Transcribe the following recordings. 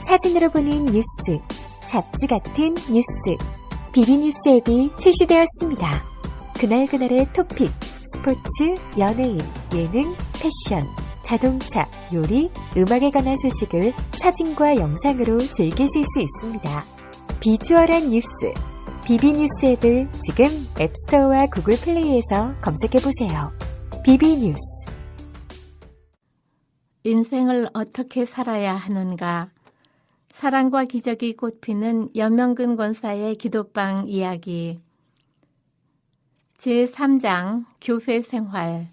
사진으로 보는 뉴스, 잡지 같은 뉴스, 비비뉴스 앱이 출시되었습니다. 그날그날의 토픽, 스포츠, 연예인, 예능, 패션, 자동차, 요리, 음악에 관한 소식을 사진과 영상으로 즐기실 수 있습니다. 비주얼한 뉴스, 비비뉴스 앱을 지금 앱스토어와 구글 플레이에서 검색해보세요. 비비뉴스. 인생을 어떻게 살아야 하는가? 사랑과 기적이 꽃피는 연명근 권사의 기도방 이야기. 제3장 교회 생활.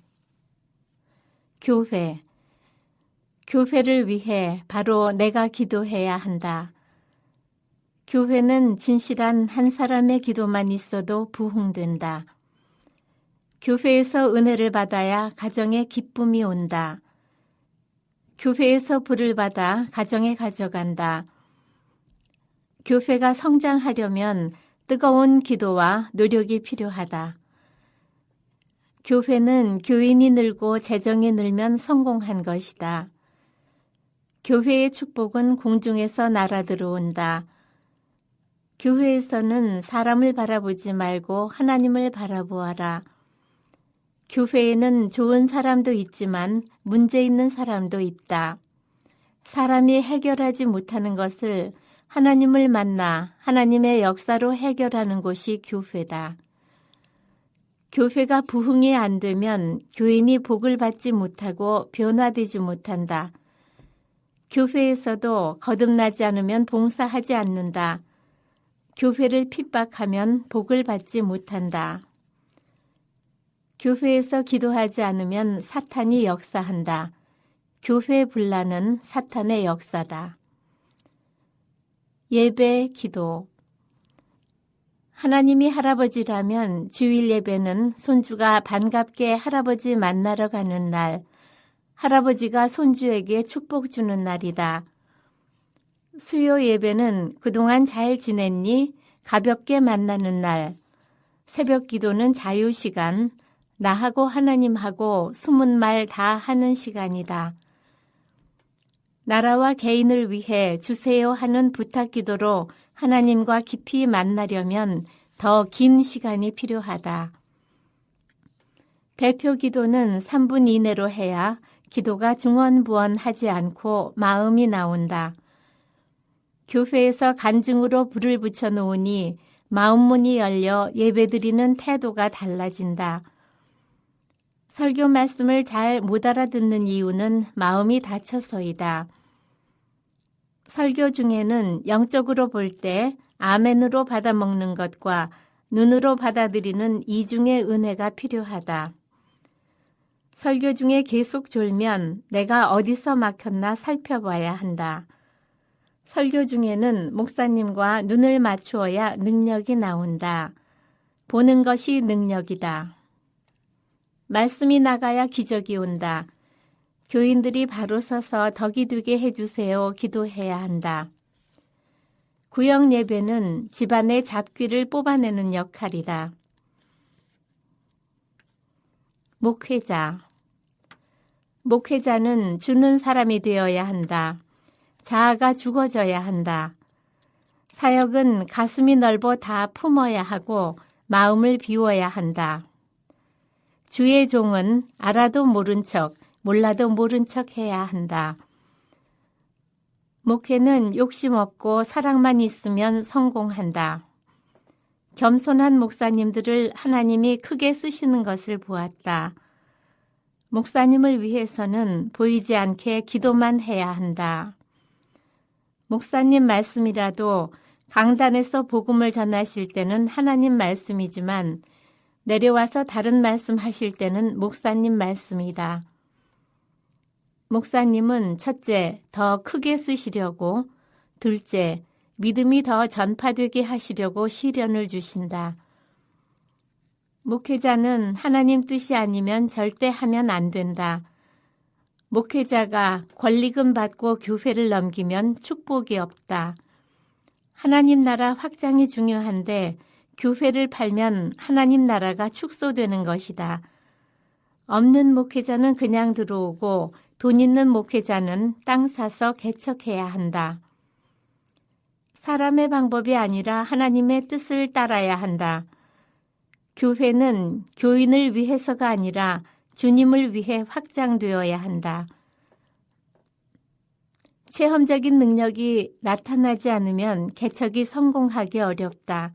교회를 위해 바로 내가 기도해야 한다. 교회는 진실한 한 사람의 기도만 있어도 부흥된다. 교회에서 은혜를 받아야 가정에 기쁨이 온다. 교회에서 불을 받아 가정에 가져간다. 교회가 성장하려면 뜨거운 기도와 노력이 필요하다. 교회는 교인이 늘고 재정이 늘면 성공한 것이다. 교회의 축복은 공중에서 날아 들어온다. 교회에서는 사람을 바라보지 말고 하나님을 바라보아라. 교회에는 좋은 사람도 있지만 문제 있는 사람도 있다. 사람이 해결하지 못하는 것을 하나님을 만나 하나님의 역사로 해결하는 곳이 교회다. 교회가 부흥이 안 되면 교인이 복을 받지 못하고 변화되지 못한다. 교회에서도 거듭나지 않으면 봉사하지 않는다. 교회를 핍박하면 복을 받지 못한다. 교회에서 기도하지 않으면 사탄이 역사한다. 교회 분란은 사탄의 역사다. 예배, 기도. 하나님이 할아버지라면 주일 예배는 손주가 반갑게 할아버지 만나러 가는 날, 할아버지가 손주에게 축복 주는 날이다. 수요 예배는 그동안 잘 지냈니? 가볍게 만나는 날, 새벽 기도는 자유시간, 나하고 하나님하고 숨은 말 다 하는 시간이다. 나라와 개인을 위해 주세요 하는 부탁 기도로 하나님과 깊이 만나려면 더 긴 시간이 필요하다. 대표 기도는 3분 이내로 해야 기도가 중언부언하지 않고 마음이 나온다. 교회에서 간증으로 불을 붙여놓으니 마음문이 열려 예배드리는 태도가 달라진다. 설교 말씀을 잘 못 알아듣는 이유는 마음이 닫혀서이다. 설교 중에는 영적으로 볼 때 아멘으로 받아먹는 것과 눈으로 받아들이는 이중의 은혜가 필요하다. 설교 중에 계속 졸면 내가 어디서 막혔나 살펴봐야 한다. 설교 중에는 목사님과 눈을 맞추어야 능력이 나온다. 보는 것이 능력이다. 말씀이 나가야 기적이 온다. 교인들이 바로 서서 덕이 되게 해주세요 기도해야 한다. 구역 예배는 집안의 잡귀를 뽑아내는 역할이다. 목회자는 주는 사람이 되어야 한다. 자아가 죽어져야 한다. 사역은 가슴이 넓어 다 품어야 하고 마음을 비워야 한다. 주의 종은 알아도 모른 척, 몰라도 모른 척 해야 한다. 목회는 욕심 없고 사랑만 있으면 성공한다. 겸손한 목사님들을 하나님이 크게 쓰시는 것을 보았다. 목사님을 위해서는 보이지 않게 기도만 해야 한다. 목사님 말씀이라도 강단에서 복음을 전하실 때는 하나님 말씀이지만 내려와서 다른 말씀 하실 때는 목사님 말씀이다. 목사님은 첫째, 더 크게 쓰시려고, 둘째, 믿음이 더 전파되게 하시려고 시련을 주신다. 목회자는 하나님 뜻이 아니면 절대 하면 안 된다. 목회자가 권리금 받고 교회를 넘기면 축복이 없다. 하나님 나라 확장이 중요한데 교회를 팔면 하나님 나라가 축소되는 것이다. 없는 목회자는 그냥 들어오고 돈 있는 목회자는 땅 사서 개척해야 한다. 사람의 방법이 아니라 하나님의 뜻을 따라야 한다. 교회는 교인을 위해서가 아니라 주님을 위해 확장되어야 한다. 체험적인 능력이 나타나지 않으면 개척이 성공하기 어렵다.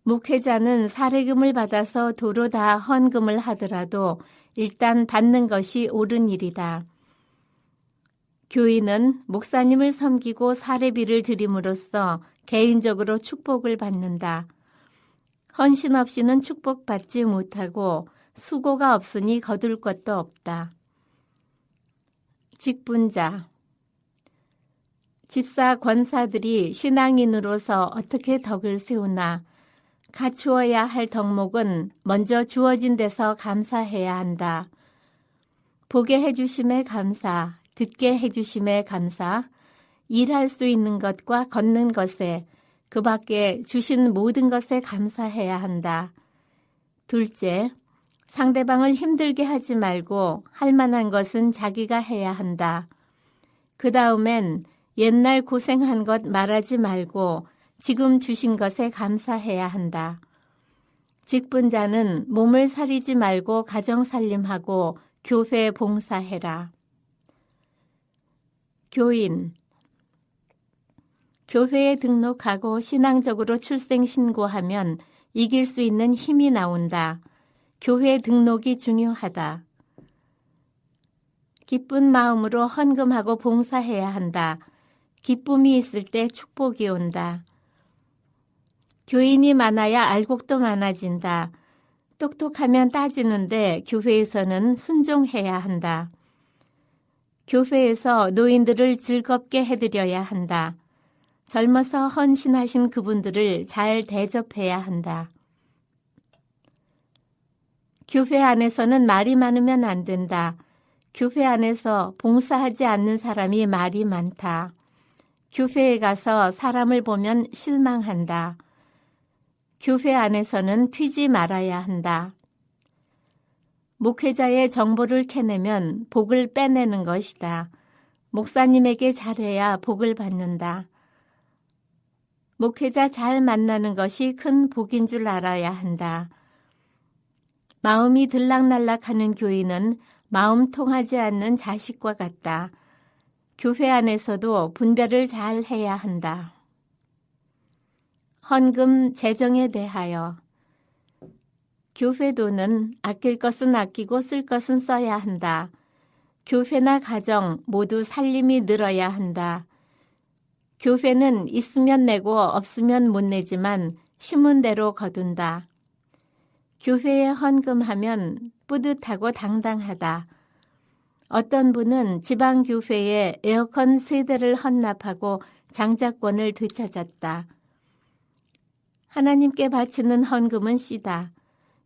목회자는 사례금을 받아서 도로 다 헌금을 하더라도 일단 받는 것이 옳은 일이다. 교인은 목사님을 섬기고 사례비를 드림으로써 개인적으로 축복을 받는다. 헌신 없이는 축복받지 못하고 수고가 없으니 거둘 것도 없다. 직분자 집사 권사들이 신앙인으로서 어떻게 덕을 세우나 갖추어야 할 덕목은 먼저 주어진 데서 감사해야 한다. 보게 해주심에 감사, 듣게 해주심에 감사, 일할 수 있는 것과 걷는 것에 그 밖에 주신 모든 것에 감사해야 한다. 둘째, 상대방을 힘들게 하지 말고 할 만한 것은 자기가 해야 한다. 그 다음엔 옛날 고생한 것 말하지 말고 지금 주신 것에 감사해야 한다. 직분자는 몸을 사리지 말고 가정살림하고 교회 봉사해라. 교인 교회에 등록하고 신앙적으로 출생신고하면 이길 수 있는 힘이 나온다. 교회 등록이 중요하다. 기쁜 마음으로 헌금하고 봉사해야 한다. 기쁨이 있을 때 축복이 온다. 교인이 많아야 알곡도 많아진다. 똑똑하면 따지는데 교회에서는 순종해야 한다. 교회에서 노인들을 즐겁게 해드려야 한다. 젊어서 헌신하신 그분들을 잘 대접해야 한다. 교회 안에서는 말이 많으면 안 된다. 교회 안에서 봉사하지 않는 사람이 말이 많다. 교회에 가서 사람을 보면 실망한다. 교회 안에서는 튀지 말아야 한다. 목회자의 정보를 캐내면 복을 빼내는 것이다. 목사님에게 잘해야 복을 받는다. 목회자 잘 만나는 것이 큰 복인 줄 알아야 한다. 마음이 들락날락하는 교인은 마음 통하지 않는 자식과 같다. 교회 안에서도 분별을 잘 해야 한다. 헌금 재정에 대하여 교회 돈은 아낄 것은 아끼고 쓸 것은 써야 한다. 교회나 가정 모두 살림이 늘어야 한다. 교회는 있으면 내고 없으면 못 내지만 심은 대로 거둔다. 교회에 헌금하면 뿌듯하고 당당하다. 어떤 분은 지방교회에 에어컨 3대를 헌납하고 장자권을 되찾았다. 하나님께 바치는 헌금은 씨다.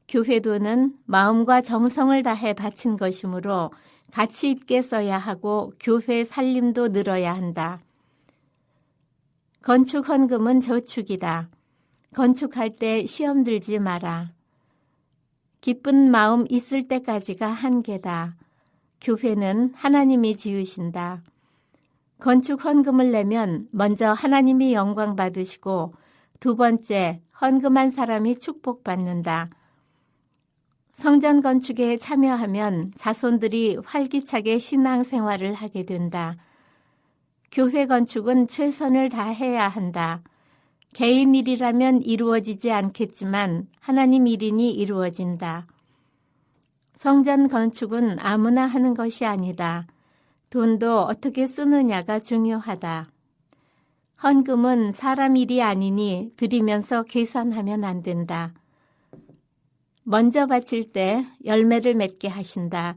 교회 돈은 마음과 정성을 다해 바친 것이므로 가치 있게 써야 하고 교회 살림도 늘어야 한다. 건축 헌금은 저축이다. 건축할 때 시험 들지 마라. 기쁜 마음 있을 때까지가 한계다. 교회는 하나님이 지으신다. 건축 헌금을 내면 먼저 하나님이 영광 받으시고 두 번째 헌금한 사람이 축복받는다. 성전 건축에 참여하면 자손들이 활기차게 신앙생활을 하게 된다. 교회 건축은 최선을 다해야 한다. 개인 일이라면 이루어지지 않겠지만 하나님 일이니 이루어진다. 성전 건축은 아무나 하는 것이 아니다. 돈도 어떻게 쓰느냐가 중요하다. 헌금은 사람 일이 아니니 드리면서 계산하면 안 된다. 먼저 바칠 때 열매를 맺게 하신다.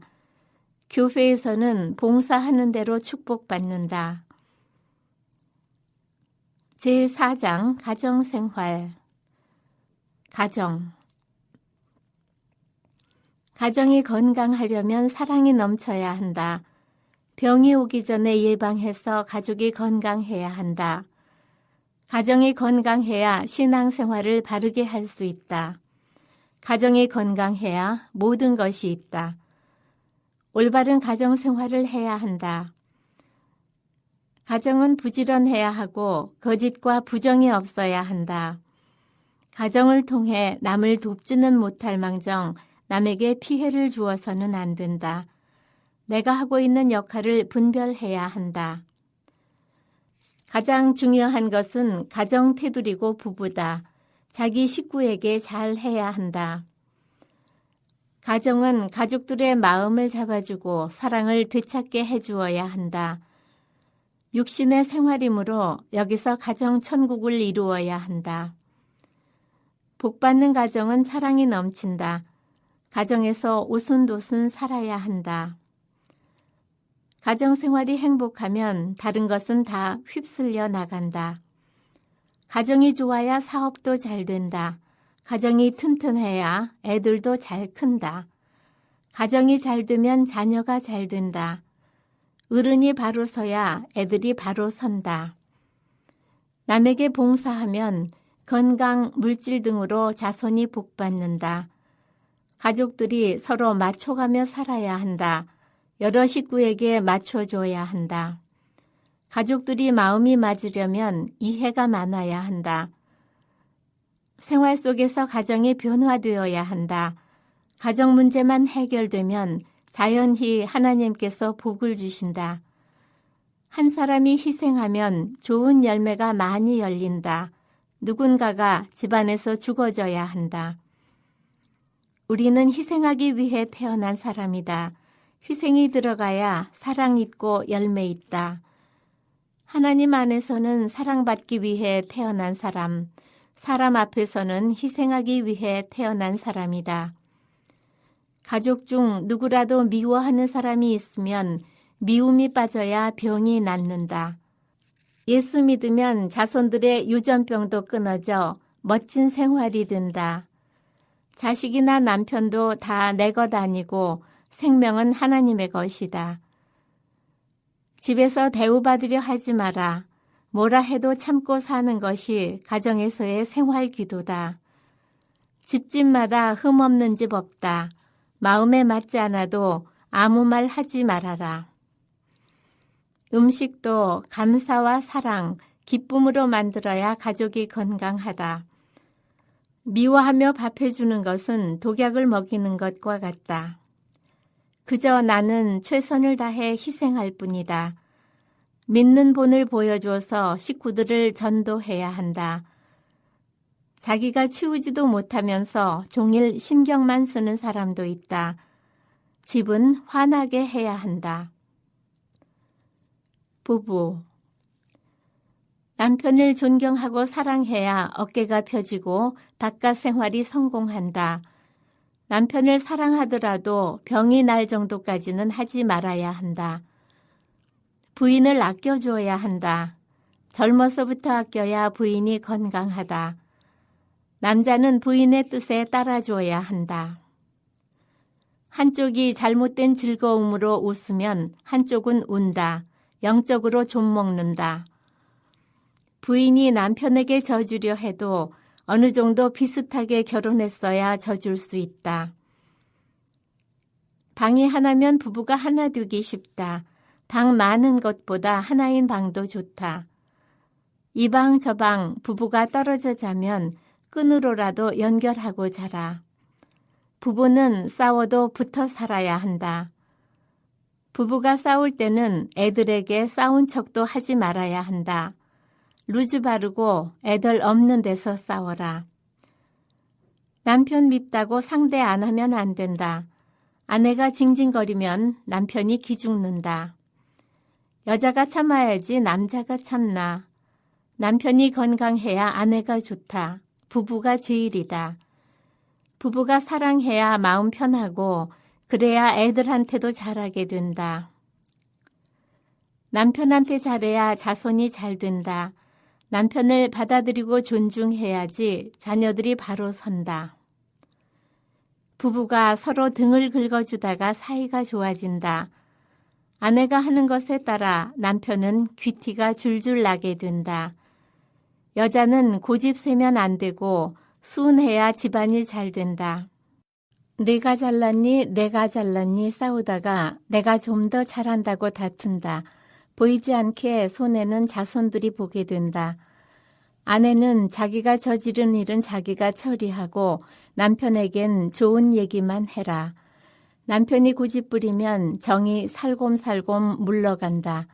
교회에서는 봉사하는 대로 축복받는다. 제4장 가정생활 가정이 건강하려면 사랑이 넘쳐야 한다. 병이 오기 전에 예방해서 가족이 건강해야 한다. 가정이 건강해야 신앙생활을 바르게 할 수 있다. 가정이 건강해야 모든 것이 있다. 올바른 가정생활을 해야 한다. 가정은 부지런해야 하고 거짓과 부정이 없어야 한다. 가정을 통해 남을 돕지는 못할 망정 남에게 피해를 주어서는 안 된다. 내가 하고 있는 역할을 분별해야 한다. 가장 중요한 것은 가정 테두리고 부부다. 자기 식구에게 잘 해야 한다. 가정은 가족들의 마음을 잡아주고 사랑을 되찾게 해주어야 한다. 육신의 생활이므로 여기서 가정 천국을 이루어야 한다. 복받는 가정은 사랑이 넘친다. 가정에서 오순도순 살아야 한다. 가정 생활이 행복하면 다른 것은 다 휩쓸려 나간다. 가정이 좋아야 사업도 잘 된다. 가정이 튼튼해야 애들도 잘 큰다. 가정이 잘 되면 자녀가 잘 된다. 어른이 바로 서야 애들이 바로 선다. 남에게 봉사하면 건강, 물질 등으로 자손이 복받는다. 가족들이 서로 맞춰가며 살아야 한다. 여러 식구에게 맞춰줘야 한다. 가족들이 마음이 맞으려면 이해가 많아야 한다. 생활 속에서 가정이 변화되어야 한다. 가정 문제만 해결되면 자연히 하나님께서 복을 주신다. 한 사람이 희생하면 좋은 열매가 많이 열린다. 누군가가 집안에서 죽어져야 한다. 우리는 희생하기 위해 태어난 사람이다. 희생이 들어가야 사랑 있고 열매 있다. 하나님 안에서는 사랑받기 위해 태어난 사람, 사람 앞에서는 희생하기 위해 태어난 사람이다. 가족 중 누구라도 미워하는 사람이 있으면 미움이 빠져야 병이 낫는다. 예수 믿으면 자손들의 유전병도 끊어져 멋진 생활이 된다. 자식이나 남편도 다 내 것 아니고 생명은 하나님의 것이다. 집에서 대우받으려 하지 마라. 뭐라 해도 참고 사는 것이 가정에서의 생활 기도다. 집집마다 흠없는 집 없다. 마음에 맞지 않아도 아무 말 하지 말아라. 음식도 감사와 사랑, 기쁨으로 만들어야 가족이 건강하다. 미워하며 밥해주는 것은 독약을 먹이는 것과 같다. 그저 나는 최선을 다해 희생할 뿐이다. 믿는 본을 보여줘서 식구들을 전도해야 한다. 자기가 치우지도 못하면서 종일 신경만 쓰는 사람도 있다. 집은 환하게 해야 한다. 부부. 남편을 존경하고 사랑해야 어깨가 펴지고 바깥 생활이 성공한다. 남편을 사랑하더라도 병이 날 정도까지는 하지 말아야 한다. 부인을 아껴줘야 한다. 젊어서부터 아껴야 부인이 건강하다. 남자는 부인의 뜻에 따라줘야 한다. 한쪽이 잘못된 즐거움으로 웃으면 한쪽은 운다. 영적으로 좀먹는다. 부인이 남편에게 져주려 해도 어느 정도 비슷하게 결혼했어야 져줄 수 있다. 방이 하나면 부부가 하나 되기 쉽다. 방 많은 것보다 하나인 방도 좋다. 이 방 저 방 부부가 떨어져 자면 끈으로라도 연결하고 자라. 부부는 싸워도 붙어 살아야 한다. 부부가 싸울 때는 애들에게 싸운 척도 하지 말아야 한다. 루즈 바르고 애들 없는 데서 싸워라. 남편 밉다고 상대 안 하면 안 된다. 아내가 징징거리면 남편이 기죽는다. 여자가 참아야지 남자가 참나. 남편이 건강해야 아내가 좋다. 부부가 제일이다. 부부가 사랑해야 마음 편하고 그래야 애들한테도 잘하게 된다. 남편한테 잘해야 자손이 잘 된다. 남편을 받아들이고 존중해야지 자녀들이 바로 선다. 부부가 서로 등을 긁어주다가 사이가 좋아진다. 아내가 하는 것에 따라 남편은 귀티가 줄줄 나게 된다. 여자는 고집 세면 안 되고 순해야 집안이 잘 된다. 내가 잘났니 싸우다가 내가 좀 더 잘한다고 다툰다. 보이지 않게 손해는 자손들이 보게 된다. 아내는 자기가 저지른 일은 자기가 처리하고 남편에겐 좋은 얘기만 해라. 남편이 고집부리면 정이 살곰살곰 물러간다.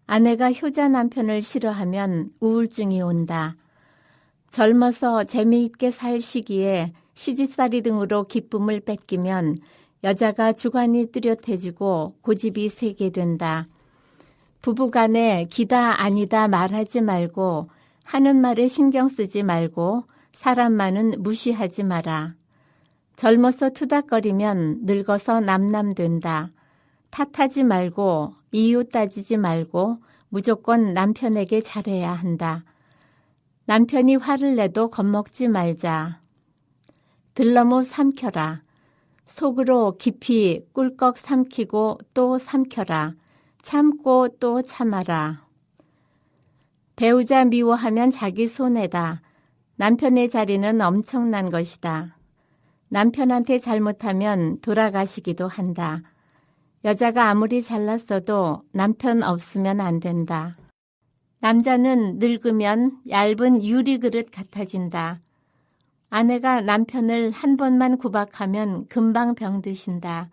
아내가 효자 남편을 싫어하면 우울증이 온다. 젊어서 재미있게 살 시기에 시집살이 등으로 기쁨을 뺏기면 여자가 주관이 뚜렷해지고 고집이 세게 된다. 부부간에 기다 아니다 말하지 말고 하는 말에 신경 쓰지 말고 사람만은 무시하지 마라. 젊어서 투닥거리면 늙어서 남남된다. 탓하지 말고 이유 따지지 말고 무조건 남편에게 잘해야 한다. 남편이 화를 내도 겁먹지 말자. 들러무 삼켜라. 속으로 깊이 꿀꺽 삼키고 또 삼켜라. 참고 또 참아라. 배우자 미워하면 자기 손해다. 남편의 자리는 엄청난 것이다. 남편한테 잘못하면 돌아가시기도 한다. 여자가 아무리 잘났어도 남편 없으면 안 된다. 남자는 늙으면 얇은 유리그릇 같아진다. 아내가 남편을 한 번만 구박하면 금방 병드신다.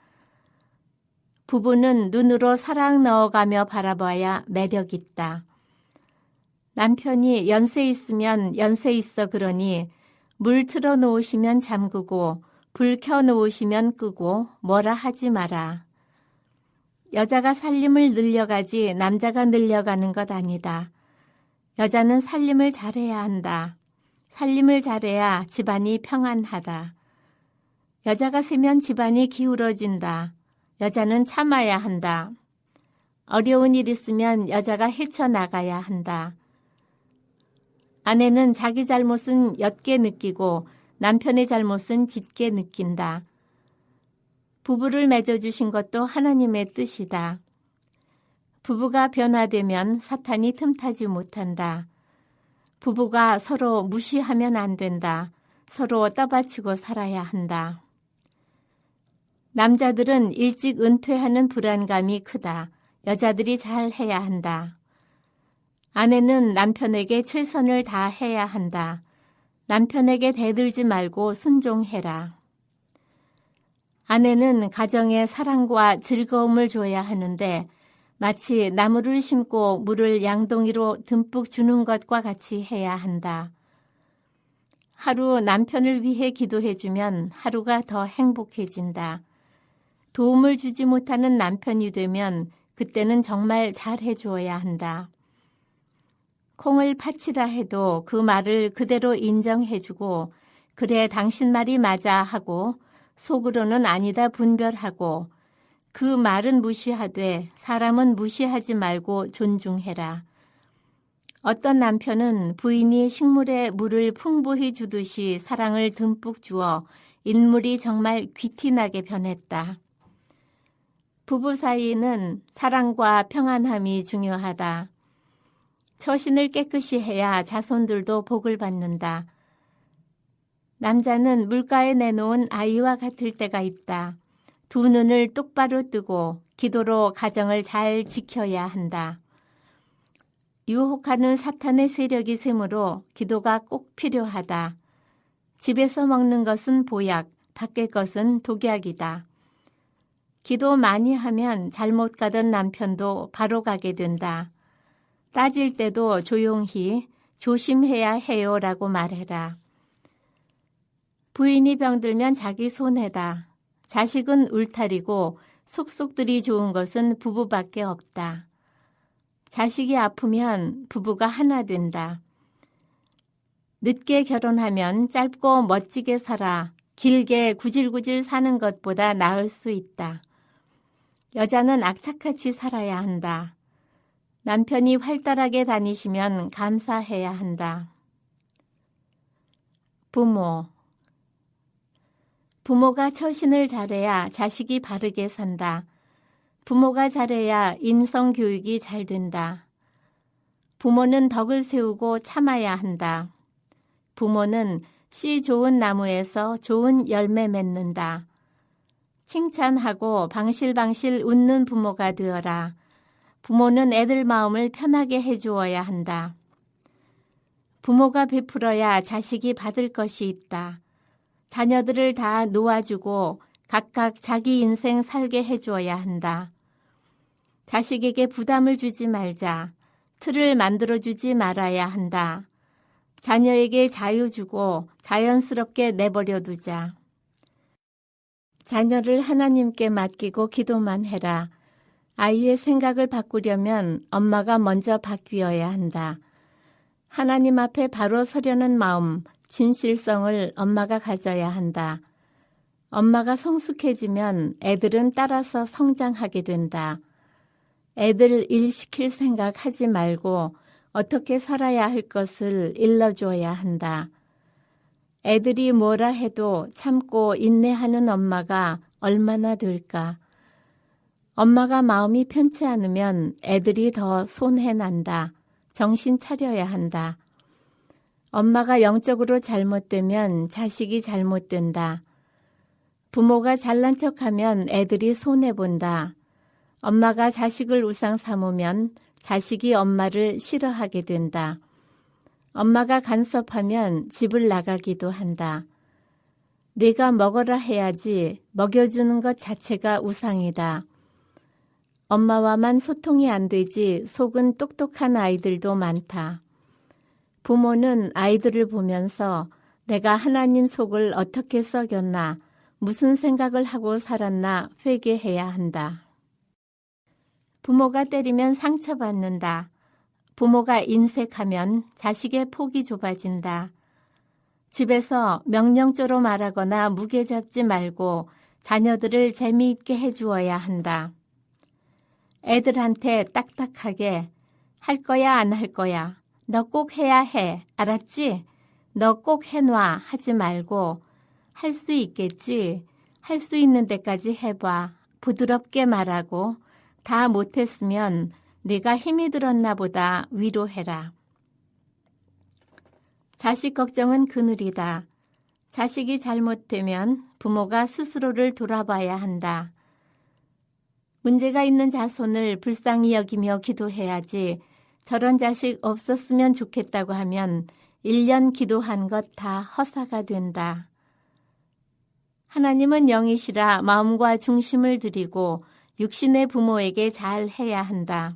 부부는 눈으로 사랑 넣어가며 바라봐야 매력 있다. 남편이 연세 있으면 연세 있어 그러니 물 틀어 놓으시면 잠그고 불 켜 놓으시면 끄고 뭐라 하지 마라. 여자가 살림을 늘려가지 남자가 늘려가는 것 아니다. 여자는 살림을 잘해야 한다. 살림을 잘해야 집안이 평안하다. 여자가 세면 집안이 기울어진다. 여자는 참아야 한다. 어려운 일 있으면 여자가 헤쳐나가야 한다. 아내는 자기 잘못은 옅게 느끼고 남편의 잘못은 짙게 느낀다. 부부를 맺어주신 것도 하나님의 뜻이다. 부부가 변화되면 사탄이 틈타지 못한다. 부부가 서로 무시하면 안 된다. 서로 떠받치고 살아야 한다. 남자들은 일찍 은퇴하는 불안감이 크다. 여자들이 잘 해야 한다. 아내는 남편에게 최선을 다해야 한다. 남편에게 대들지 말고 순종해라. 아내는 가정에 사랑과 즐거움을 줘야 하는데 마치 나무를 심고 물을 양동이로 듬뿍 주는 것과 같이 해야 한다. 하루 남편을 위해 기도해주면 하루가 더 행복해진다. 도움을 주지 못하는 남편이 되면 그때는 정말 잘해주어야 한다. 콩을 파치라 해도 그 말을 그대로 인정해주고 그래 당신 말이 맞아 하고 속으로는 아니다 분별하고 그 말은 무시하되 사람은 무시하지 말고 존중해라. 어떤 남편은 부인이 식물에 물을 풍부히 주듯이 사랑을 듬뿍 주어 인물이 정말 귀티나게 변했다. 부부 사이는 사랑과 평안함이 중요하다. 처신을 깨끗이 해야 자손들도 복을 받는다. 남자는 물가에 내놓은 아이와 같을 때가 있다. 두 눈을 똑바로 뜨고 기도로 가정을 잘 지켜야 한다. 유혹하는 사탄의 세력이 세므로 기도가 꼭 필요하다. 집에서 먹는 것은 보약, 밖의 것은 독약이다. 기도 많이 하면 잘못 가던 남편도 바로 가게 된다. 따질 때도 조용히 조심해야 해요라고 말해라. 부인이 병들면 자기 손해다. 자식은 울타리고 속속들이 좋은 것은 부부밖에 없다. 자식이 아프면 부부가 하나 된다. 늦게 결혼하면 짧고 멋지게 살아 길게 구질구질 사는 것보다 나을 수 있다. 여자는 악착같이 살아야 한다. 남편이 활달하게 다니시면 감사해야 한다. 부모가 처신을 잘해야 자식이 바르게 산다. 부모가 잘해야 인성교육이 잘 된다. 부모는 덕을 세우고 참아야 한다. 부모는 씨 좋은 나무에서 좋은 열매 맺는다. 칭찬하고 방실방실 웃는 부모가 되어라. 부모는 애들 마음을 편하게 해주어야 한다. 부모가 베풀어야 자식이 받을 것이 있다. 자녀들을 다 놓아주고 각각 자기 인생 살게 해주어야 한다. 자식에게 부담을 주지 말자. 틀을 만들어주지 말아야 한다. 자녀에게 자유 주고 자연스럽게 내버려 두자. 자녀를 하나님께 맡기고 기도만 해라. 아이의 생각을 바꾸려면 엄마가 먼저 바뀌어야 한다. 하나님 앞에 바로 서려는 마음, 진실성을 엄마가 가져야 한다. 엄마가 성숙해지면 애들은 따라서 성장하게 된다. 애들 일 시킬 생각 하지 말고 어떻게 살아야 할 것을 일러줘야 한다. 애들이 뭐라 해도 참고 인내하는 엄마가 얼마나 될까? 엄마가 마음이 편치 않으면 애들이 더 손해난다. 정신 차려야 한다. 엄마가 영적으로 잘못되면 자식이 잘못된다. 부모가 잘난 척하면 애들이 손해본다. 엄마가 자식을 우상 삼으면 자식이 엄마를 싫어하게 된다. 엄마가 간섭하면 집을 나가기도 한다. 네가 먹어라 해야지 먹여주는 것 자체가 우상이다. 엄마와만 소통이 안 되지 속은 똑똑한 아이들도 많다. 부모는 아이들을 보면서 내가 하나님 속을 어떻게 썩였나, 무슨 생각을 하고 살았나 회개해야 한다. 부모가 때리면 상처받는다. 부모가 인색하면 자식의 폭이 좁아진다. 집에서 명령조로 말하거나 무게 잡지 말고 자녀들을 재미있게 해주어야 한다. 애들한테 딱딱하게 할 거야 안 할 거야. 너 꼭 해야 해. 알았지? 너 꼭 해놔 하지 말고 할 수 있겠지. 할 수 있는 데까지 해봐. 부드럽게 말하고 다 못했으면 네가 힘이 들었나 보다 위로해라. 자식 걱정은 그늘이다. 자식이 잘못되면 부모가 스스로를 돌아봐야 한다. 문제가 있는 자손을 불쌍히 여기며 기도해야지 저런 자식 없었으면 좋겠다고 하면 1년 기도한 것 다 허사가 된다. 하나님은 영이시라 마음과 중심을 드리고 육신의 부모에게 잘 해야 한다.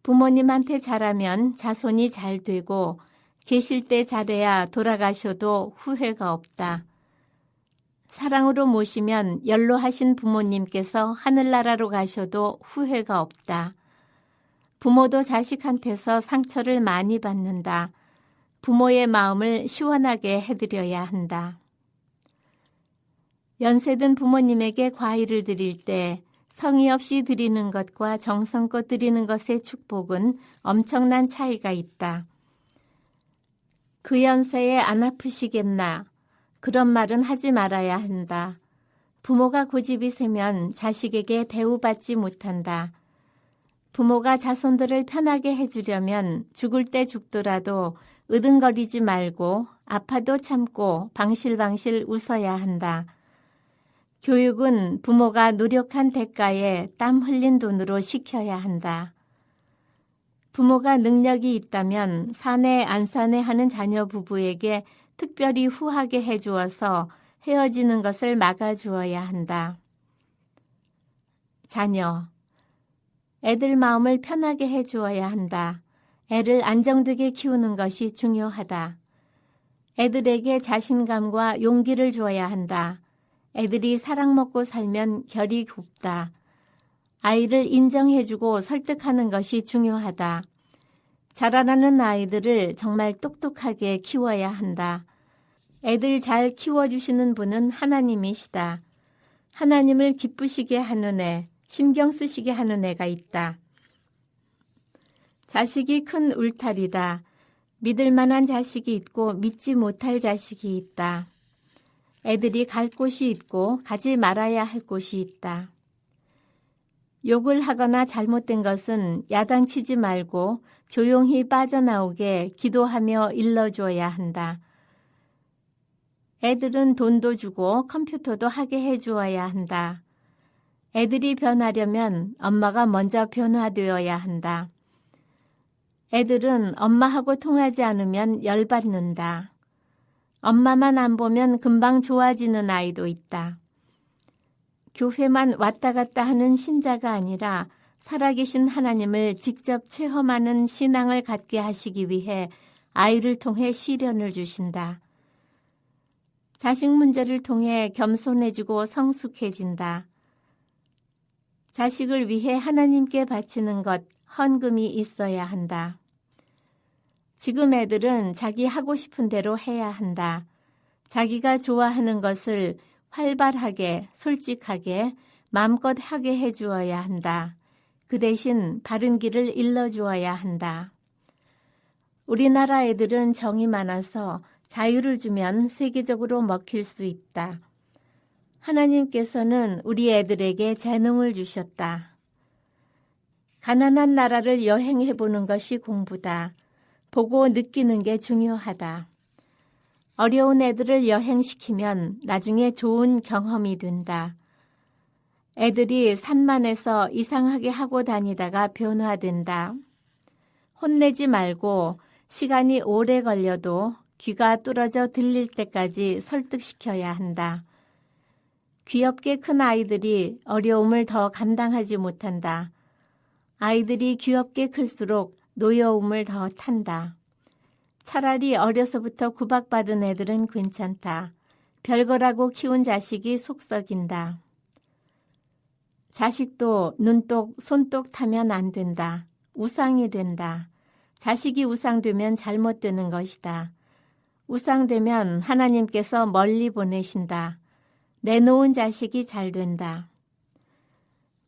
부모님한테 잘하면 자손이 잘 되고 계실 때 잘해야 돌아가셔도 후회가 없다. 사랑으로 모시면 연로하신 부모님께서 하늘나라로 가셔도 후회가 없다. 부모도 자식한테서 상처를 많이 받는다. 부모의 마음을 시원하게 해드려야 한다. 연세든 부모님에게 과일을 드릴 때 성의 없이 드리는 것과 정성껏 드리는 것의 축복은 엄청난 차이가 있다. 그 연세에 안 아프시겠나? 그런 말은 하지 말아야 한다. 부모가 고집이 세면 자식에게 대우받지 못한다. 부모가 자손들을 편하게 해주려면 죽을 때 죽더라도 으등거리지 말고 아파도 참고 방실방실 웃어야 한다. 교육은 부모가 노력한 대가에 땀 흘린 돈으로 시켜야 한다. 부모가 능력이 있다면 사내 안 사내 하는 자녀 부부에게 특별히 후하게 해주어서 헤어지는 것을 막아주어야 한다. 자녀, 애들 마음을 편하게 해주어야 한다. 애를 안정되게 키우는 것이 중요하다. 애들에게 자신감과 용기를 주어야 한다. 애들이 사랑 먹고 살면 결이 곱다. 아이를 인정해주고 설득하는 것이 중요하다. 자라나는 아이들을 정말 똑똑하게 키워야 한다. 애들 잘 키워주시는 분은 하나님이시다. 하나님을 기쁘시게 하는 애, 신경 쓰시게 하는 애가 있다. 자식이 큰 울타리다. 믿을 만한 자식이 있고 믿지 못할 자식이 있다. 애들이 갈 곳이 있고 가지 말아야 할 곳이 있다. 욕을 하거나 잘못된 것은 야단치지 말고 조용히 빠져나오게 기도하며 일러줘야 한다. 애들은 돈도 주고 컴퓨터도 하게 해주어야 한다. 애들이 변하려면 엄마가 먼저 변화되어야 한다. 애들은 엄마하고 통하지 않으면 열받는다. 엄마만 안 보면 금방 좋아지는 아이도 있다. 교회만 왔다 갔다 하는 신자가 아니라 살아계신 하나님을 직접 체험하는 신앙을 갖게 하시기 위해 아이를 통해 시련을 주신다. 자식 문제를 통해 겸손해지고 성숙해진다. 자식을 위해 하나님께 바치는 것, 헌금이 있어야 한다. 지금 애들은 자기 하고 싶은 대로 해야 한다. 자기가 좋아하는 것을 활발하게, 솔직하게, 마음껏 하게 해주어야 한다. 그 대신 바른 길을 일러주어야 한다. 우리나라 애들은 정이 많아서 자유를 주면 세계적으로 먹힐 수 있다. 하나님께서는 우리 애들에게 재능을 주셨다. 가난한 나라를 여행해 보는 것이 공부다. 보고 느끼는 게 중요하다. 어려운 애들을 여행시키면 나중에 좋은 경험이 된다. 애들이 산만해서 이상하게 하고 다니다가 변화된다. 혼내지 말고 시간이 오래 걸려도 귀가 뚫어져 들릴 때까지 설득시켜야 한다. 귀엽게 큰 아이들이 어려움을 더 감당하지 못한다. 아이들이 귀엽게 클수록 노여움을 더 탄다. 차라리 어려서부터 구박받은 애들은 괜찮다. 별거라고 키운 자식이 속썩인다. 자식도 눈독, 손독 타면 안 된다. 우상이 된다. 자식이 우상되면 잘못되는 것이다. 우상되면 하나님께서 멀리 보내신다. 내놓은 자식이 잘 된다.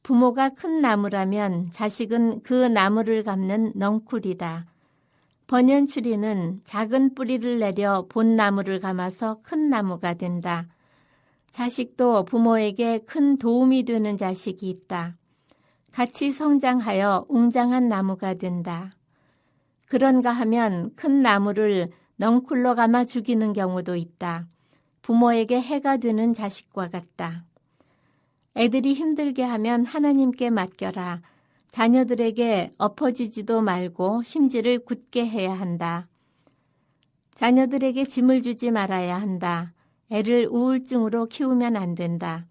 부모가 큰 나무라면 자식은 그 나무를 감는 넝쿨이다. 번연추리는 작은 뿌리를 내려 본 나무를 감아서 큰 나무가 된다. 자식도 부모에게 큰 도움이 되는 자식이 있다. 같이 성장하여 웅장한 나무가 된다. 그런가 하면 큰 나무를 넝쿨로 감아 죽이는 경우도 있다. 부모에게 해가 되는 자식과 같다. 애들이 힘들게 하면 하나님께 맡겨라. 자녀들에게 엎어지지도 말고 심지를 굳게 해야 한다. 자녀들에게 짐을 주지 말아야 한다. 애를 우울증으로 키우면 안 된다.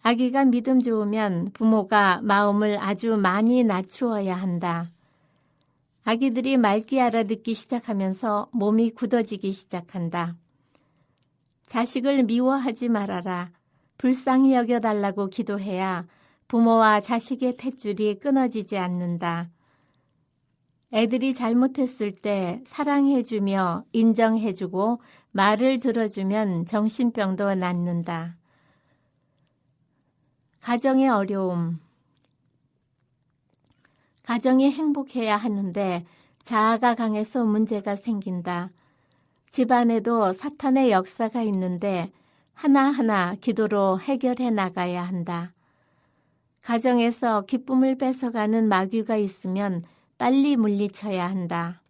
아기가 믿음 좋으면 부모가 마음을 아주 많이 낮추어야 한다. 아기들이 맑게 알아듣기 시작하면서 몸이 굳어지기 시작한다. 자식을 미워하지 말아라. 불쌍히 여겨달라고 기도해야 부모와 자식의 탯줄이 끊어지지 않는다. 애들이 잘못했을 때 사랑해주며 인정해주고 말을 들어주면 정신병도 낫는다. 가정의 어려움. 가정이 행복해야 하는데 자아가 강해서 문제가 생긴다. 집안에도 사탄의 역사가 있는데 하나하나 기도로 해결해 나가야 한다. 가정에서 기쁨을 뺏어가는 마귀가 있으면 빨리 물리쳐야 한다.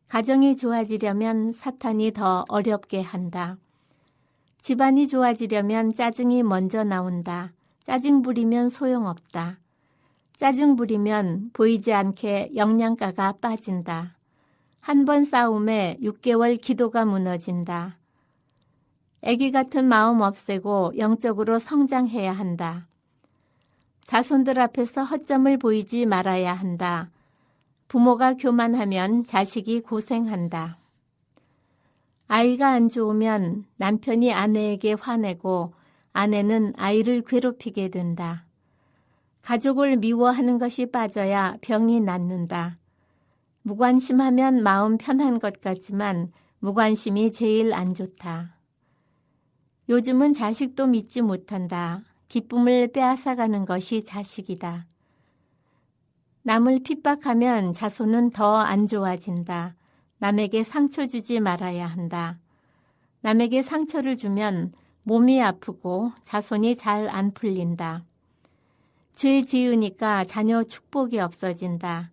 가정이 좋아지려면 사탄이 더 어렵게 한다. 집안이 좋아지려면 짜증이 먼저 나온다. 짜증 부리면 소용없다. 짜증 부리면 보이지 않게 영양가가 빠진다. 한 번 싸움에 6개월 기도가 무너진다. 애기 같은 마음 없애고 영적으로 성장해야 한다. 자손들 앞에서 허점을 보이지 말아야 한다. 부모가 교만하면 자식이 고생한다. 아이가 안 좋으면 남편이 아내에게 화내고 아내는 아이를 괴롭히게 된다. 가족을 미워하는 것이 빠져야 병이 낫는다. 무관심하면 마음 편한 것 같지만 무관심이 제일 안 좋다. 요즘은 자식도 믿지 못한다. 기쁨을 빼앗아가는 것이 자식이다. 남을 핍박하면 자손은 더 안 좋아진다. 남에게 상처 주지 말아야 한다. 남에게 상처를 주면 몸이 아프고 자손이 잘 안 풀린다. 죄 지으니까 자녀 축복이 없어진다.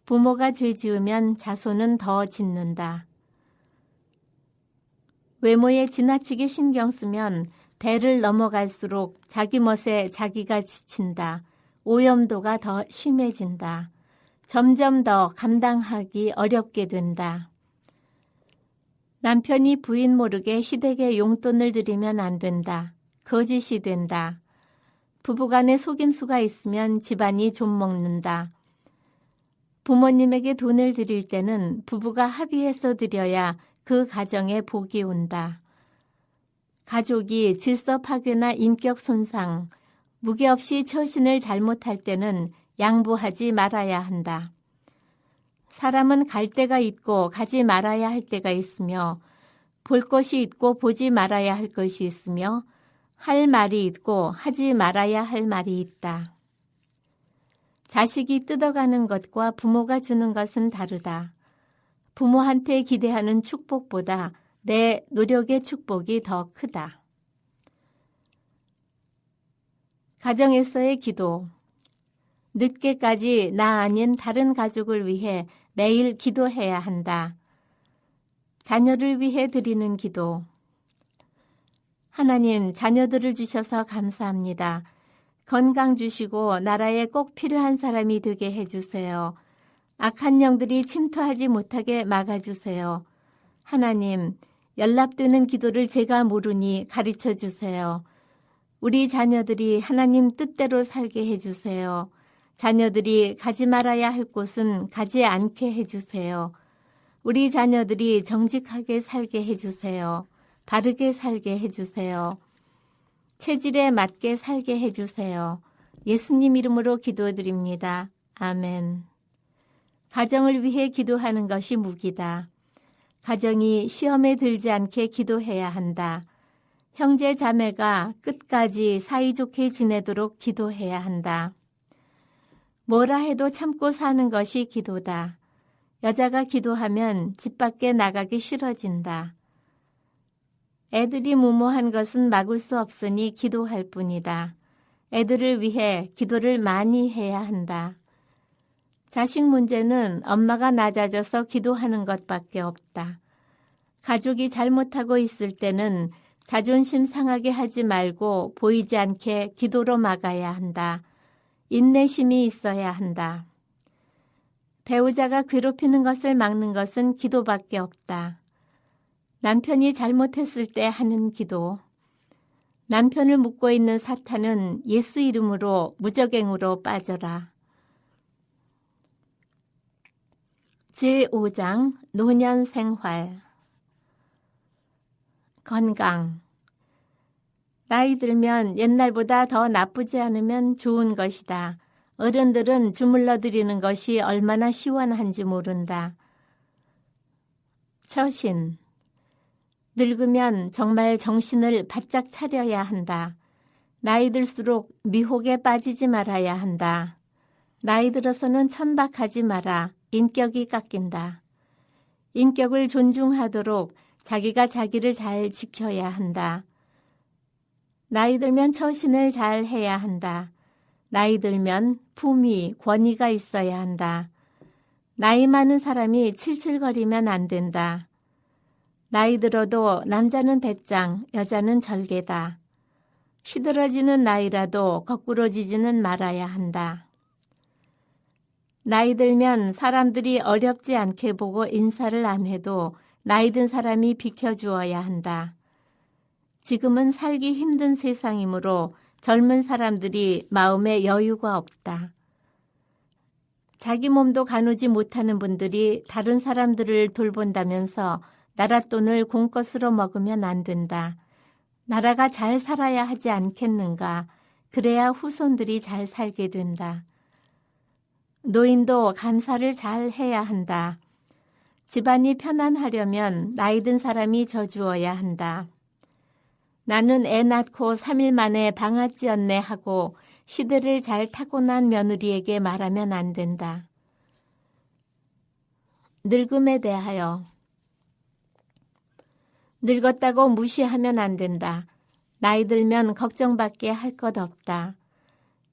부모가 죄 지으면 자손은 더 짓는다. 외모에 지나치게 신경 쓰면 대를 넘어갈수록 자기 멋에 자기가 지친다. 오염도가 더 심해진다. 점점 더 감당하기 어렵게 된다. 남편이 부인 모르게 시댁에 용돈을 들이면 안 된다. 거짓이 된다. 부부간에 속임수가 있으면 집안이 좀먹는다. 부모님에게 돈을 드릴 때는 부부가 합의해서 드려야 그 가정에 복이 온다. 가족이 질서 파괴나 인격 손상, 무게 없이 처신을 잘못할 때는 양보하지 말아야 한다. 사람은 갈 때가 있고 가지 말아야 할 때가 있으며 볼 것이 있고 보지 말아야 할 것이 있으며 할 말이 있고 하지 말아야 할 말이 있다. 자식이 뜯어가는 것과 부모가 주는 것은 다르다. 부모한테 기대하는 축복보다 내 노력의 축복이 더 크다. 가정에서의 기도. 늦게까지 나 아닌 다른 가족을 위해 매일 기도해야 한다. 자녀를 위해 드리는 기도. 하나님, 자녀들을 주셔서 감사합니다. 건강 주시고 나라에 꼭 필요한 사람이 되게 해주세요. 악한 영들이 침투하지 못하게 막아주세요. 하나님, 연락되는 기도를 제가 모르니 가르쳐 주세요. 우리 자녀들이 하나님 뜻대로 살게 해주세요. 자녀들이 가지 말아야 할 곳은 가지 않게 해주세요. 우리 자녀들이 정직하게 살게 해주세요. 바르게 살게 해주세요. 체질에 맞게 살게 해주세요. 예수님 이름으로 기도드립니다. 아멘. 가정을 위해 기도하는 것이 무기다. 가정이 시험에 들지 않게 기도해야 한다. 형제 자매가 끝까지 사이좋게 지내도록 기도해야 한다. 뭐라 해도 참고 사는 것이 기도다. 여자가 기도하면 집 밖에 나가기 싫어진다. 애들이 무모한 것은 막을 수 없으니 기도할 뿐이다. 애들을 위해 기도를 많이 해야 한다. 자식 문제는 엄마가 낮아져서 기도하는 것밖에 없다. 가족이 잘못하고 있을 때는 자존심 상하게 하지 말고 보이지 않게 기도로 막아야 한다. 인내심이 있어야 한다. 배우자가 괴롭히는 것을 막는 것은 기도밖에 없다. 남편이 잘못했을 때 하는 기도. 남편을 묶고 있는 사탄은 예수 이름으로 무적행으로 빠져라. 제5장 노년 생활. 건강. 나이 들면 옛날보다 더 나쁘지 않으면 좋은 것이다. 어른들은 주물러 드리는 것이 얼마나 시원한지 모른다. 처신. 늙으면 정말 정신을 바짝 차려야 한다. 나이 들수록 미혹에 빠지지 말아야 한다. 나이 들어서는 천박하지 마라. 인격이 깎인다. 인격을 존중하도록 자기가 자기를 잘 지켜야 한다. 나이 들면 처신을 잘 해야 한다. 나이 들면 품위, 권위가 있어야 한다. 나이 많은 사람이 칠칠거리면 안 된다. 나이 들어도 남자는 배짱, 여자는 절개다. 시들어지는 나이라도 거꾸러지지는 말아야 한다. 나이 들면 사람들이 어렵지 않게 보고 인사를 안 해도 나이 든 사람이 비켜주어야 한다. 지금은 살기 힘든 세상이므로 젊은 사람들이 마음에 여유가 없다. 자기 몸도 가누지 못하는 분들이 다른 사람들을 돌본다면서 나라 돈을 공것으로 먹으면 안 된다. 나라가 잘 살아야 하지 않겠는가. 그래야 후손들이 잘 살게 된다. 노인도 감사를 잘 해야 한다. 집안이 편안하려면 나이 든 사람이 져주어야 한다. 나는 애 낳고 3일 만에 방아찌었네 하고 시대를 잘 타고난 며느리에게 말하면 안 된다. 늙음에 대하여. 늙었다고 무시하면 안 된다. 나이 들면 걱정밖에 할 것 없다.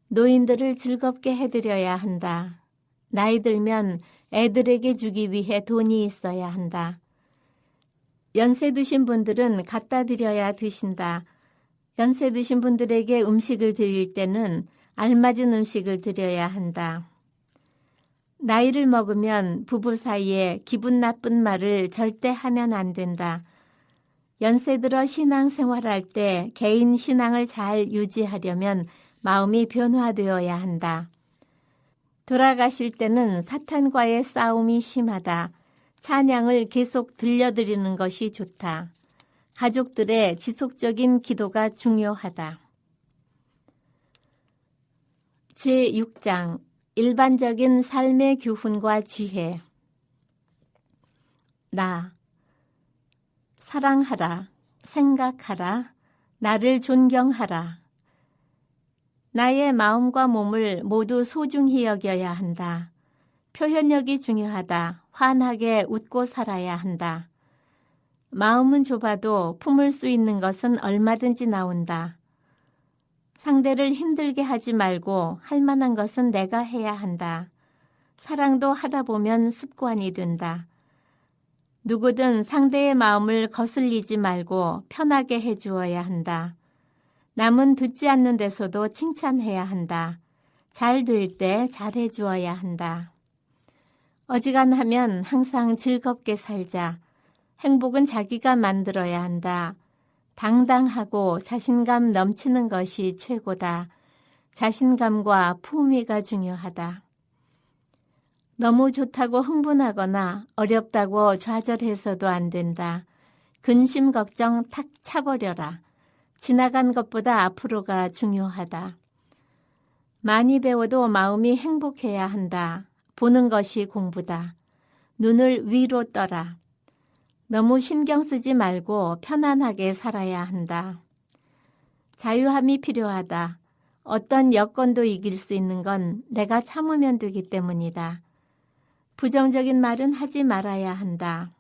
노인들을 즐겁게 해드려야 한다. 나이 들면 애들에게 주기 위해 돈이 있어야 한다. 연세 드신 분들은 갖다 드려야 드신다. 연세 드신 분들에게 음식을 드릴 때는 알맞은 음식을 드려야 한다. 나이를 먹으면 부부 사이에 기분 나쁜 말을 절대 하면 안 된다. 연세 들어 신앙생활할 때 개인 신앙을 잘 유지하려면 마음이 변화되어야 한다. 돌아가실 때는 사탄과의 싸움이 심하다. 찬양을 계속 들려드리는 것이 좋다. 가족들의 지속적인 기도가 중요하다. 제6장 일반적인 삶의 교훈과 지혜. 나 사랑하라, 생각하라, 나를 존경하라. 나의 마음과 몸을 모두 소중히 여겨야 한다. 표현력이 중요하다. 환하게 웃고 살아야 한다. 마음은 좁아도 품을 수 있는 것은 얼마든지 나온다. 상대를 힘들게 하지 말고 할 만한 것은 내가 해야 한다. 사랑도 하다 보면 습관이 된다. 누구든 상대의 마음을 거슬리지 말고 편하게 해주어야 한다. 남은 듣지 않는 데서도 칭찬해야 한다. 잘 될 때 잘해주어야 한다. 어지간하면 항상 즐겁게 살자. 행복은 자기가 만들어야 한다. 당당하고 자신감 넘치는 것이 최고다. 자신감과 품위가 중요하다. 너무 좋다고 흥분하거나 어렵다고 좌절해서도 안 된다. 근심 걱정 탁 차버려라. 지나간 것보다 앞으로가 중요하다. 많이 배워도 마음이 행복해야 한다. 보는 것이 공부다. 눈을 위로 떠라. 너무 신경 쓰지 말고 편안하게 살아야 한다. 자유함이 필요하다. 어떤 여건도 이길 수 있는 건 내가 참으면 되기 때문이다. 부정적인 말은 하지 말아야 한다.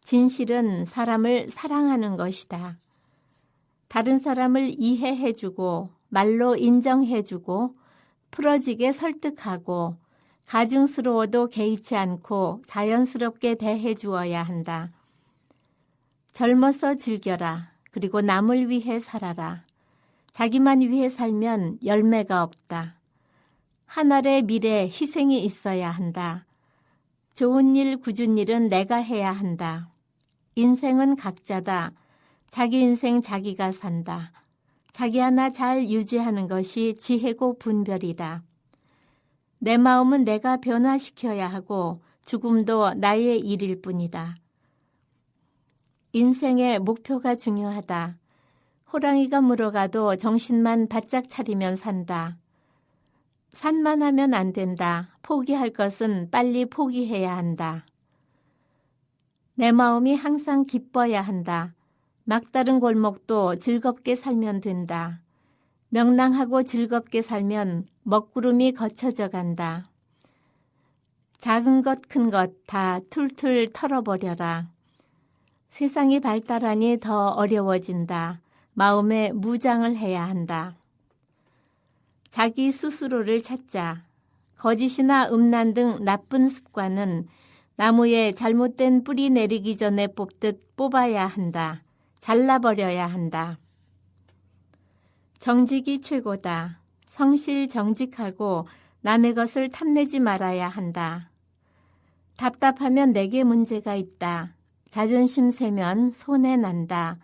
진실은 사람을 사랑하는 것이다. 다른 사람을 이해해주고 말로 인정해주고 풀어지게 설득하고 가증스러워도 개의치 않고 자연스럽게 대해주어야 한다. 젊어서 즐겨라. 그리고 남을 위해 살아라. 자기만 위해 살면 열매가 없다. 한 알의 미래 희생이 있어야 한다. 좋은 일, 굳은 일은 내가 해야 한다. 인생은 각자다. 자기 인생 자기가 산다. 자기 하나 잘 유지하는 것이 지혜고 분별이다. 내 마음은 내가 변화시켜야 하고 죽음도 나의 일일 뿐이다. 인생의 목표가 중요하다. 호랑이가 물어가도 정신만 바짝 차리면 산다. 산만하면 안 된다. 포기할 것은 빨리 포기해야 한다. 내 마음이 항상 기뻐야 한다. 막다른 골목도 즐겁게 살면 된다. 명랑하고 즐겁게 살면 먹구름이 거쳐져 간다. 작은 것 큰 것 다 툴툴 털어버려라. 세상이 발달하니 더 어려워진다. 마음에 무장을 해야 한다. 자기 스스로를 찾자. 거짓이나 음란 등 나쁜 습관은 나무에 잘못된 뿌리 내리기 전에 뽑듯 뽑아야 한다. 잘라버려야 한다. 정직이 최고다. 성실 정직하고 남의 것을 탐내지 말아야 한다. 답답하면 내게 문제가 있다. 자존심 세면 손해 난다.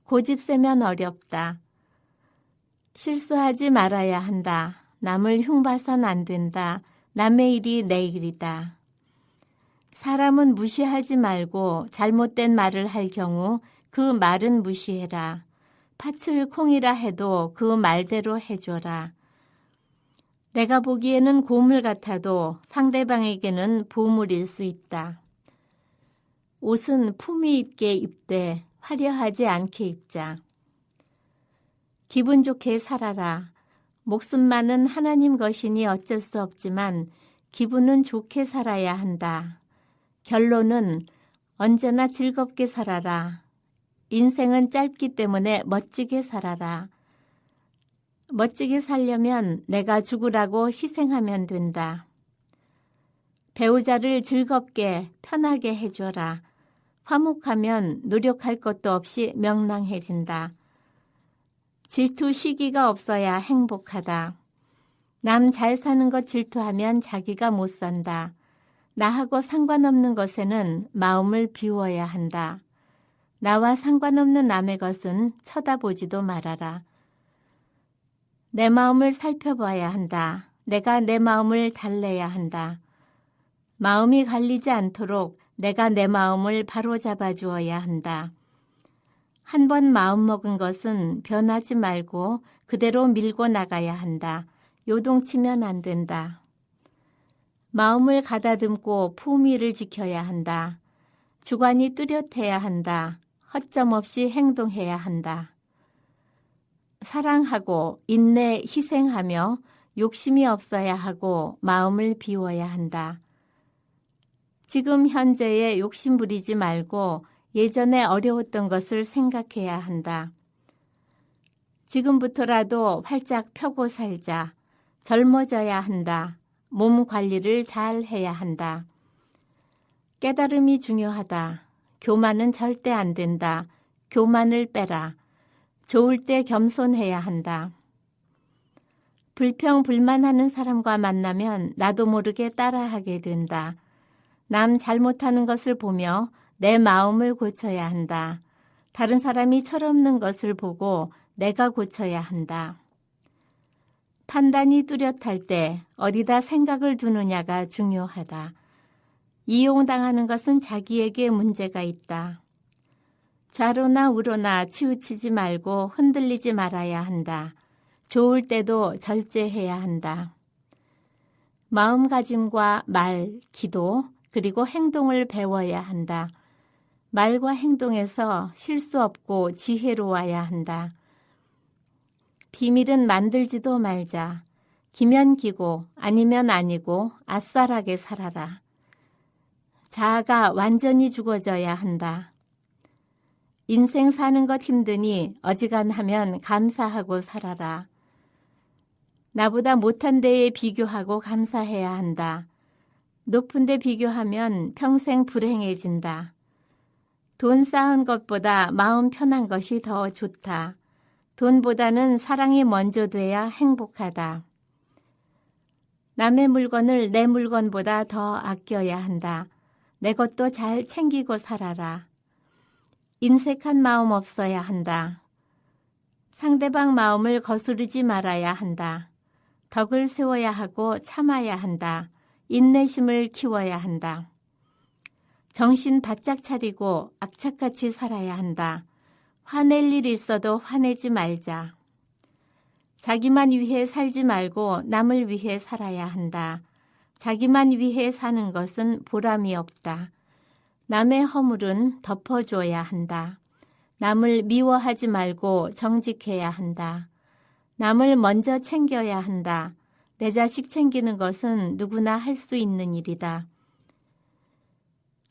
고집 세면 어렵다. 실수하지 말아야 한다. 남을 흉봐선 안 된다. 남의 일이 내 일이다. 사람은 무시하지 말고 잘못된 말을 할 경우 그 말은 무시해라. 팥을 콩이라 해도 그 말대로 해줘라. 내가 보기에는 고물 같아도 상대방에게는 보물일 수 있다. 옷은 품위 있게 입되 화려하지 않게 입자. 기분 좋게 살아라. 목숨만은 하나님 것이니 어쩔 수 없지만 기분은 좋게 살아야 한다. 결론은 언제나 즐겁게 살아라. 인생은 짧기 때문에 멋지게 살아라. 멋지게 살려면 내가 죽으라고 희생하면 된다. 배우자를 즐겁게 편하게 해줘라. 화목하면 노력할 것도 없이 명랑해진다. 질투 시기가 없어야 행복하다. 남 잘 사는 것 질투하면 자기가 못 산다. 나하고 상관없는 것에는 마음을 비워야 한다. 나와 상관없는 남의 것은 쳐다보지도 말아라. 내 마음을 살펴봐야 한다. 내가 내 마음을 달래야 한다. 마음이 갈리지 않도록 내가 내 마음을 바로잡아 주어야 한다. 한 번 마음먹은 것은 변하지 말고 그대로 밀고 나가야 한다. 요동치면 안 된다. 마음을 가다듬고 품위를 지켜야 한다. 주관이 뚜렷해야 한다. 허점 없이 행동해야 한다. 사랑하고 인내 희생하며 욕심이 없어야 하고 마음을 비워야 한다. 지금 현재에 욕심 부리지 말고 예전에 어려웠던 것을 생각해야 한다. 지금부터라도 활짝 펴고 살자. 젊어져야 한다. 몸 관리를 잘 해야 한다. 깨달음이 중요하다. 교만은 절대 안 된다. 교만을 빼라. 좋을 때 겸손해야 한다. 불평 불만하는 사람과 만나면 나도 모르게 따라하게 된다. 남 잘못하는 것을 보며 내 마음을 고쳐야 한다. 다른 사람이 철없는 것을 보고 내가 고쳐야 한다. 판단이 뚜렷할 때 어디다 생각을 두느냐가 중요하다. 이용당하는 것은 자기에게 문제가 있다. 좌로나 우로나 치우치지 말고 흔들리지 말아야 한다. 좋을 때도 절제해야 한다. 마음가짐과 말, 기도, 그리고 행동을 배워야 한다. 말과 행동에서 실수 없고 지혜로워야 한다. 비밀은 만들지도 말자. 기면 기고 아니면 아니고 아싸라게 살아라. 자아가 완전히 죽어져야 한다. 인생 사는 것 힘드니 어지간하면 감사하고 살아라. 나보다 못한 데에 비교하고 감사해야 한다. 높은 데 비교하면 평생 불행해진다. 돈 쌓은 것보다 마음 편한 것이 더 좋다. 돈보다는 사랑이 먼저 돼야 행복하다. 남의 물건을 내 물건보다 더 아껴야 한다. 내 것도 잘 챙기고 살아라. 인색한 마음 없어야 한다. 상대방 마음을 거스르지 말아야 한다. 덕을 세워야 하고 참아야 한다. 인내심을 키워야 한다. 정신 바짝 차리고 악착같이 살아야 한다. 화낼 일 있어도 화내지 말자. 자기만 위해 살지 말고 남을 위해 살아야 한다. 자기만 위해 사는 것은 보람이 없다. 남의 허물은 덮어줘야 한다. 남을 미워하지 말고 정직해야 한다. 남을 먼저 챙겨야 한다. 내 자식 챙기는 것은 누구나 할 수 있는 일이다.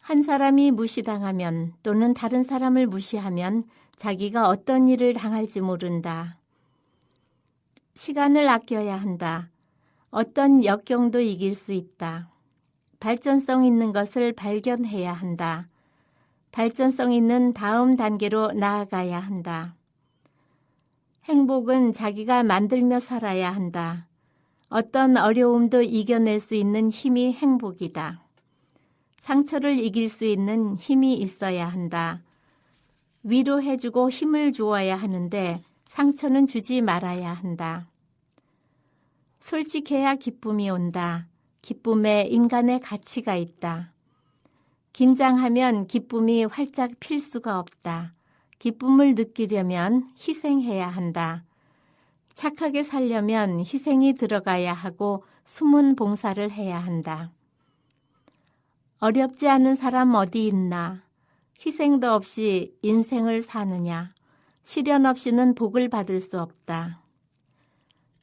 한 사람이 무시당하면 또는 다른 사람을 무시하면 자기가 어떤 일을 당할지 모른다. 시간을 아껴야 한다. 어떤 역경도 이길 수 있다. 발전성 있는 것을 발견해야 한다. 발전성 있는 다음 단계로 나아가야 한다. 행복은 자기가 만들며 살아야 한다. 어떤 어려움도 이겨낼 수 있는 힘이 행복이다. 상처를 이길 수 있는 힘이 있어야 한다. 위로해주고 힘을 주어야 하는데 상처는 주지 말아야 한다. 솔직해야 기쁨이 온다. 기쁨에 인간의 가치가 있다. 긴장하면 기쁨이 활짝 필 수가 없다. 기쁨을 느끼려면 희생해야 한다. 착하게 살려면 희생이 들어가야 하고 숨은 봉사를 해야 한다. 어렵지 않은 사람 어디 있나? 희생도 없이 인생을 사느냐? 시련 없이는 복을 받을 수 없다.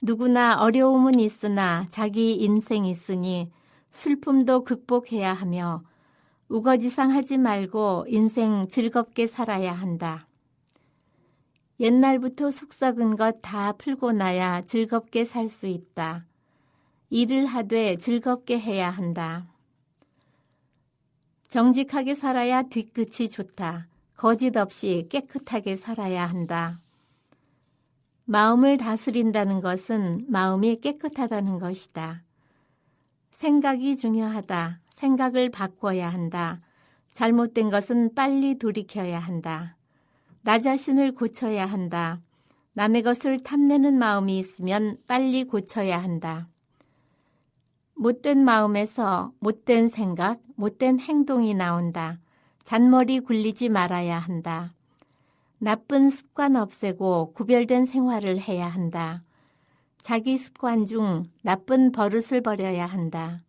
누구나 어려움은 있으나 자기 인생 있으니 슬픔도 극복해야 하며 우거지상하지 말고 인생 즐겁게 살아야 한다. 옛날부터 속썩은 것 다 풀고 나야 즐겁게 살 수 있다. 일을 하되 즐겁게 해야 한다. 정직하게 살아야 뒤끝이 좋다. 거짓 없이 깨끗하게 살아야 한다. 마음을 다스린다는 것은 마음이 깨끗하다는 것이다. 생각이 중요하다. 생각을 바꿔야 한다. 잘못된 것은 빨리 돌이켜야 한다. 나 자신을 고쳐야 한다. 남의 것을 탐내는 마음이 있으면 빨리 고쳐야 한다. 못된 마음에서 못된 생각, 못된 행동이 나온다. 잔머리 굴리지 말아야 한다. 나쁜 습관 없애고 구별된 생활을 해야 한다. 자기 습관 중 나쁜 버릇을 버려야 한다.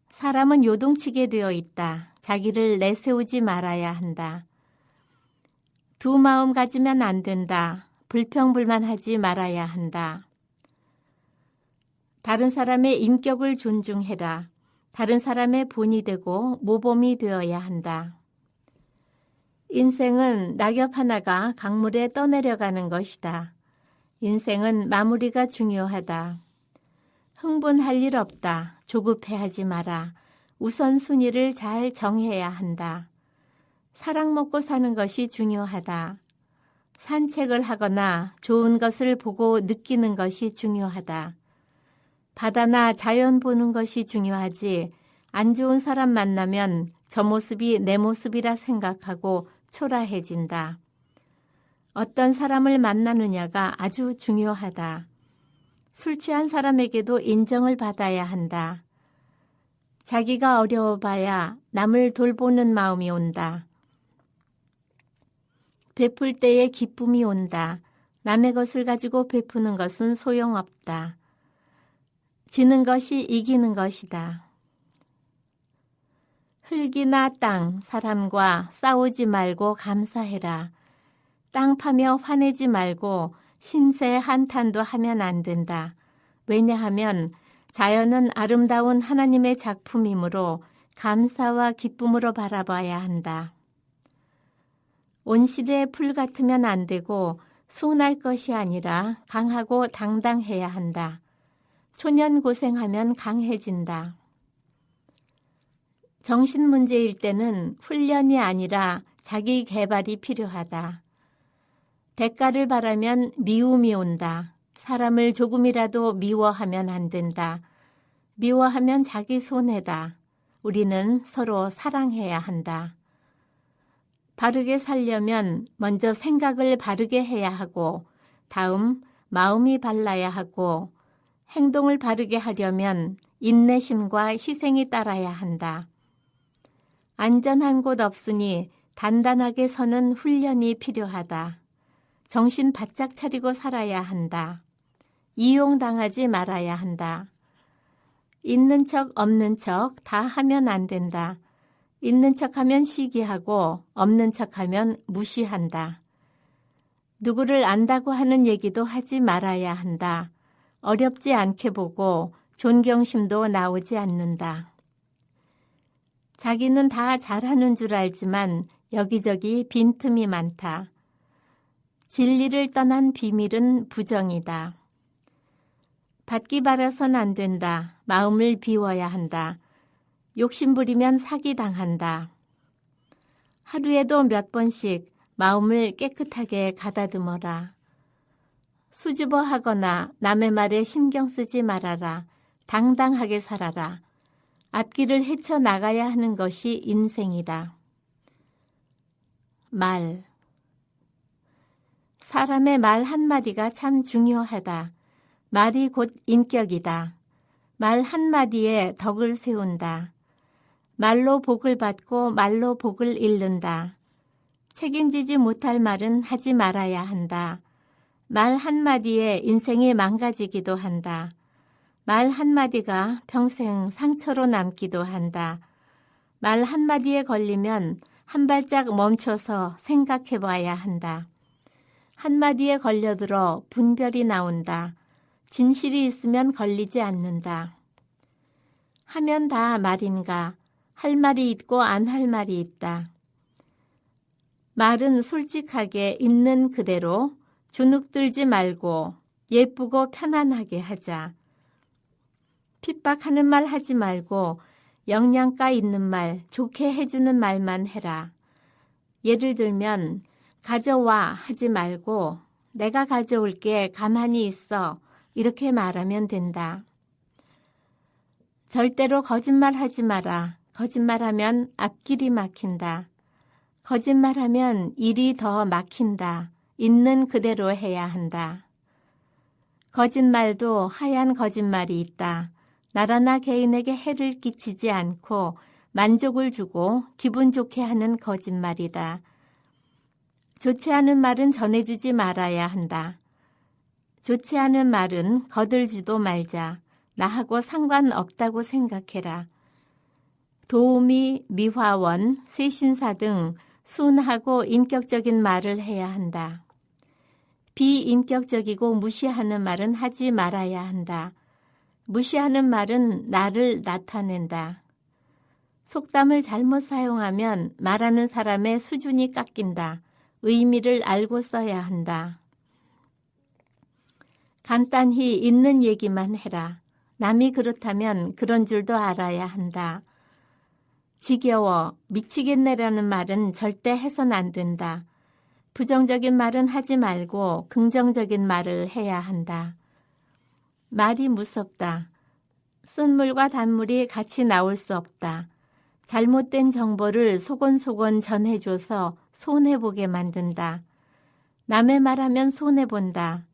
사람은 요동치게 되어 있다. 자기를 내세우지 말아야 한다. 두 마음 가지면 안 된다. 불평불만하지 말아야 한다. 다른 사람의 인격을 존중해라. 다른 사람의 본이 되고 모범이 되어야 한다. 인생은 낙엽 하나가 강물에 떠내려가는 것이다. 인생은 마무리가 중요하다. 흥분할 일 없다. 조급해하지 마라. 우선순위를 잘 정해야 한다. 사랑 먹고 사는 것이 중요하다. 산책을 하거나 좋은 것을 보고 느끼는 것이 중요하다. 바다나 자연 보는 것이 중요하지 안 좋은 사람 만나면 저 모습이 내 모습이라 생각하고 초라해진다. 어떤 사람을 만나느냐가 아주 중요하다. 술 취한 사람에게도 인정을 받아야 한다. 자기가 어려워봐야 남을 돌보는 마음이 온다. 베풀 때에 기쁨이 온다. 남의 것을 가지고 베푸는 것은 소용없다. 지는 것이 이기는 것이다. 흙이나 땅, 사람과 싸우지 말고 감사해라. 땅 파며 화내지 말고 신세 한탄도 하면 안 된다. 왜냐하면 자연은 아름다운 하나님의 작품이므로 감사와 기쁨으로 바라봐야 한다. 온실의 풀 같으면 안 되고 순할 것이 아니라 강하고 당당해야 한다. 초년 고생하면 강해진다. 정신 문제일 때는 훈련이 아니라 자기 개발이 필요하다. 대가를 바라면 미움이 온다. 사람을 조금이라도 미워하면 안 된다. 미워하면 자기 손해다. 우리는 서로 사랑해야 한다. 바르게 살려면 먼저 생각을 바르게 해야 하고 다음 마음이 발라야 하고 행동을 바르게 하려면 인내심과 희생이 따라야 한다. 안전한 곳 없으니 단단하게 서는 훈련이 필요하다. 정신 바짝 차리고 살아야 한다. 이용당하지 말아야 한다. 있는 척 없는 척 다 하면 안 된다. 있는 척하면 시기하고 없는 척하면 무시한다. 누구를 안다고 하는 얘기도 하지 말아야 한다. 어렵지 않게 보고 존경심도 나오지 않는다. 자기는 다 잘하는 줄 알지만 여기저기 빈틈이 많다. 진리를 떠난 비밀은 부정이다. 받기 바라선 안 된다. 마음을 비워야 한다. 욕심부리면 사기당한다. 하루에도 몇 번씩 마음을 깨끗하게 가다듬어라. 수줍어하거나 남의 말에 신경 쓰지 말아라. 당당하게 살아라. 앞길을 헤쳐나가야 하는 것이 인생이다. 말. 사람의 말 한마디가 참 중요하다. 말이 곧 인격이다. 말 한마디에 덕을 세운다. 말로 복을 받고 말로 복을 잃는다. 책임지지 못할 말은 하지 말아야 한다. 말 한마디에 인생이 망가지기도 한다. 말 한마디가 평생 상처로 남기도 한다. 말 한마디에 걸리면 한 발짝 멈춰서 생각해 봐야 한다. 한마디에 걸려들어 분별이 나온다. 진실이 있으면 걸리지 않는다. 하면 다 말인가? 할 말이 있고 안 할 말이 있다. 말은 솔직하게 있는 그대로 주눅들지 말고 예쁘고 편안하게 하자. 핍박하는 말 하지 말고 영양가 있는 말, 좋게 해주는 말만 해라. 예를 들면 가져와 하지 말고 내가 가져올게. 가만히 있어. 이렇게 말하면 된다. 절대로 거짓말하지 마라. 거짓말하면 앞길이 막힌다. 거짓말하면 일이 더 막힌다. 있는 그대로 해야 한다. 거짓말도 하얀 거짓말이 있다. 나라나 개인에게 해를 끼치지 않고 만족을 주고 기분 좋게 하는 거짓말이다. 좋지 않은 말은 전해주지 말아야 한다. 좋지 않은 말은 거들지도 말자. 나하고 상관없다고 생각해라. 도우미, 미화원, 세신사 등 순하고 인격적인 말을 해야 한다. 비인격적이고 무시하는 말은 하지 말아야 한다. 무시하는 말은 나를 나타낸다. 속담을 잘못 사용하면 말하는 사람의 수준이 깎인다. 의미를 알고 써야 한다. 간단히 있는 얘기만 해라. 남이 그렇다면 그런 줄도 알아야 한다. 지겨워, 미치겠네라는 말은 절대 해선 안 된다. 부정적인 말은 하지 말고 긍정적인 말을 해야 한다. 말이 무섭다. 쓴물과 단물이 같이 나올 수 없다. 잘못된 정보를 소곤소곤 전해줘서 손해보게 만든다. 남의 말하면 손해본다.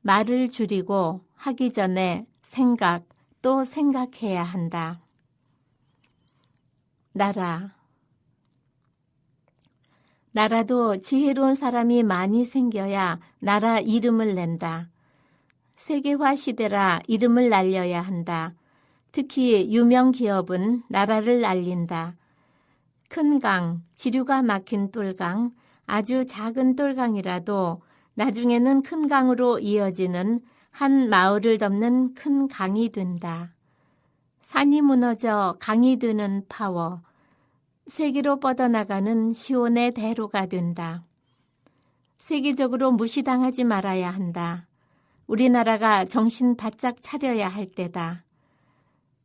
말을 줄이고 하기 전에 생각, 또 생각해야 한다. 나라도 지혜로운 사람이 많이 생겨야 나라 이름을 낸다. 세계화 시대라 이름을 날려야 한다. 특히 유명 기업은 나라를 알린다. 큰 강, 지류가 막힌 똘강, 아주 작은 똘강이라도 나중에는 큰 강으로 이어지는 한 마을을 덮는 큰 강이 된다. 산이 무너져 강이 되는 파워, 세계로 뻗어나가는 시온의 대로가 된다. 세계적으로 무시당하지 말아야 한다. 우리나라가 정신 바짝 차려야 할 때다.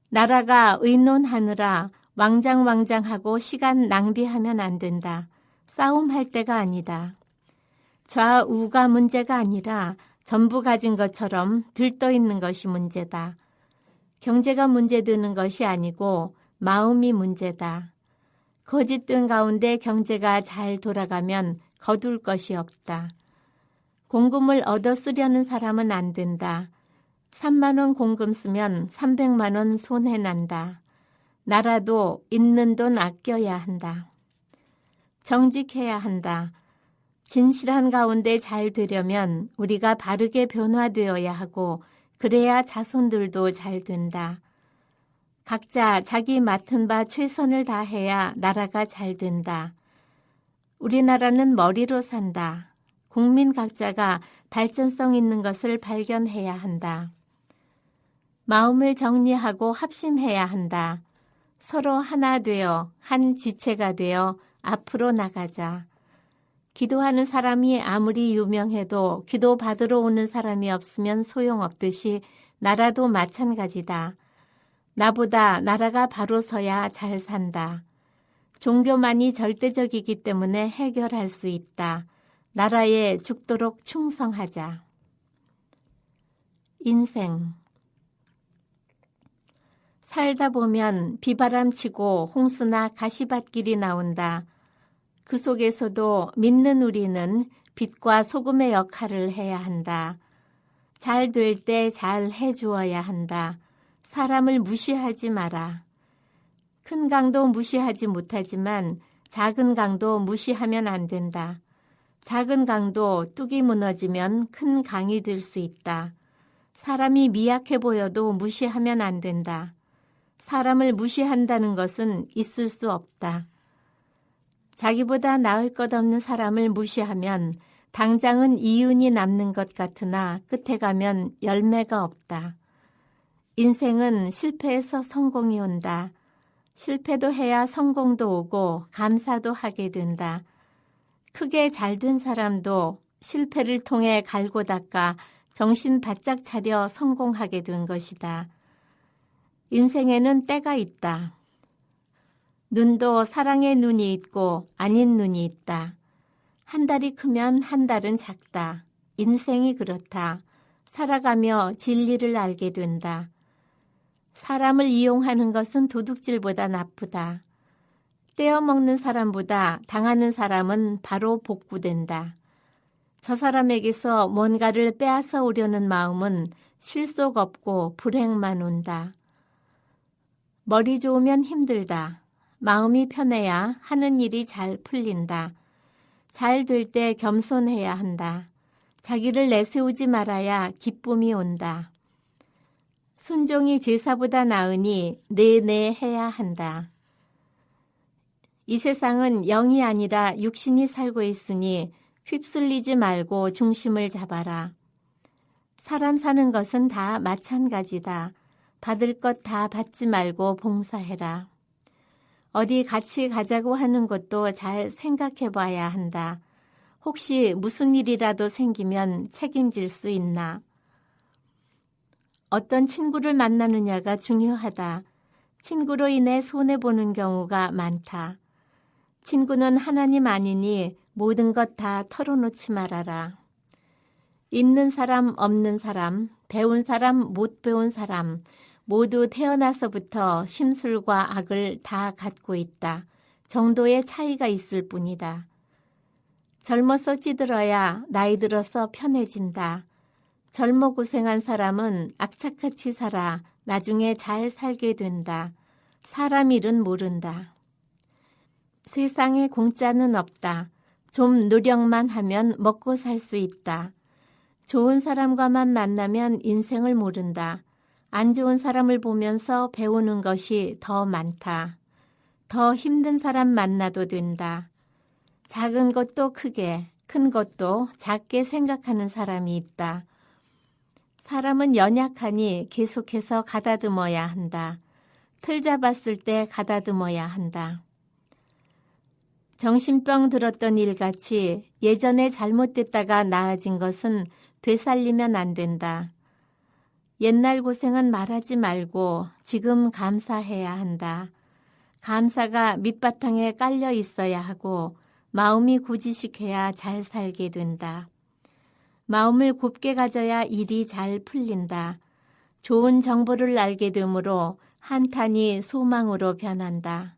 나라가 의논하느라 왕장왕장하고 시간 낭비하면 안 된다. 싸움할 때가 아니다. 좌우가 문제가 아니라 전부 가진 것처럼 들떠있는 것이 문제다. 경제가 문제되는 것이 아니고 마음이 문제다. 거짓된 가운데 경제가 잘 돌아가면 거둘 것이 없다. 공금을 얻어 쓰려는 사람은 안 된다. 3만 원 공금 쓰면 300만 원 손해난다. 나라도 있는 돈 아껴야 한다. 정직해야 한다. 진실한 가운데 잘 되려면 우리가 바르게 변화되어야 하고 그래야 자손들도 잘 된다. 각자 자기 맡은 바 최선을 다해야 나라가 잘 된다. 우리나라는 머리로 산다. 국민 각자가 발전성 있는 것을 발견해야 한다. 마음을 정리하고 합심해야 한다. 서로 하나 되어 한 지체가 되어 앞으로 나가자. 기도하는 사람이 아무리 유명해도 기도 받으러 오는 사람이 없으면 소용없듯이 나라도 마찬가지다. 나보다 나라가 바로 서야 잘 산다. 종교만이 절대적이기 때문에 해결할 수 있다. 나라에 죽도록 충성하자. 인생. 살다 보면 비바람 치고 홍수나 가시밭길이 나온다. 그 속에서도 믿는 우리는 빛과 소금의 역할을 해야 한다. 잘 될 때 잘 해주어야 한다. 사람을 무시하지 마라. 큰 강도 무시하지 못하지만 작은 강도 무시하면 안 된다. 작은 강도 뚝이 무너지면 큰 강이 될 수 있다. 사람이 미약해 보여도 무시하면 안 된다. 사람을 무시한다는 것은 있을 수 없다. 자기보다 나을 것 없는 사람을 무시하면 당장은 이윤이 남는 것 같으나 끝에 가면 열매가 없다. 인생은 실패에서 성공이 온다. 실패도 해야 성공도 오고 감사도 하게 된다. 크게 잘된 사람도 실패를 통해 갈고 닦아 정신 바짝 차려 성공하게 된 것이다. 인생에는 때가 있다. 눈도 사랑의 눈이 있고 아닌 눈이 있다. 한 달이 크면 한 달은 작다. 인생이 그렇다. 살아가며 진리를 알게 된다. 사람을 이용하는 것은 도둑질보다 나쁘다. 떼어먹는 사람보다 당하는 사람은 바로 복구된다. 저 사람에게서 뭔가를 빼앗아 오려는 마음은 실속 없고 불행만 온다. 머리 좋으면 힘들다. 마음이 편해야 하는 일이 잘 풀린다. 잘 될 때 겸손해야 한다. 자기를 내세우지 말아야 기쁨이 온다. 순종이 제사보다 나으니 내내 해야 한다. 이 세상은 영이 아니라 육신이 살고 있으니 휩쓸리지 말고 중심을 잡아라. 사람 사는 것은 다 마찬가지다. 받을 것 다 받지 말고 봉사해라. 어디 같이 가자고 하는 것도 잘 생각해 봐야 한다. 혹시 무슨 일이라도 생기면 책임질 수 있나? 어떤 친구를 만나느냐가 중요하다. 친구로 인해 손해보는 경우가 많다. 친구는 하나님 아니니 모든 것 다 털어놓지 말아라. 있는 사람, 없는 사람, 배운 사람, 못 배운 사람, 모두 태어나서부터 심술과 악을 다 갖고 있다. 정도의 차이가 있을 뿐이다. 젊어서 찌들어야 나이 들어서 편해진다. 젊어 고생한 사람은 악착같이 살아 나중에 잘 살게 된다. 사람 일은 모른다. 세상에 공짜는 없다. 좀 노력만 하면 먹고 살 수 있다. 좋은 사람과만 만나면 인생을 모른다. 안 좋은 사람을 보면서 배우는 것이 더 많다. 더 힘든 사람 만나도 된다. 작은 것도 크게, 큰 것도 작게 생각하는 사람이 있다. 사람은 연약하니 계속해서 가다듬어야 한다. 틀 잡았을 때 가다듬어야 한다. 정신병 들었던 일같이 예전에 잘못됐다가 나아진 것은 되살리면 안 된다. 옛날 고생은 말하지 말고 지금 감사해야 한다. 감사가 밑바탕에 깔려 있어야 하고 마음이 고지식해야 잘 살게 된다. 마음을 곱게 가져야 일이 잘 풀린다. 좋은 정보를 알게 되므로 한탄이 소망으로 변한다.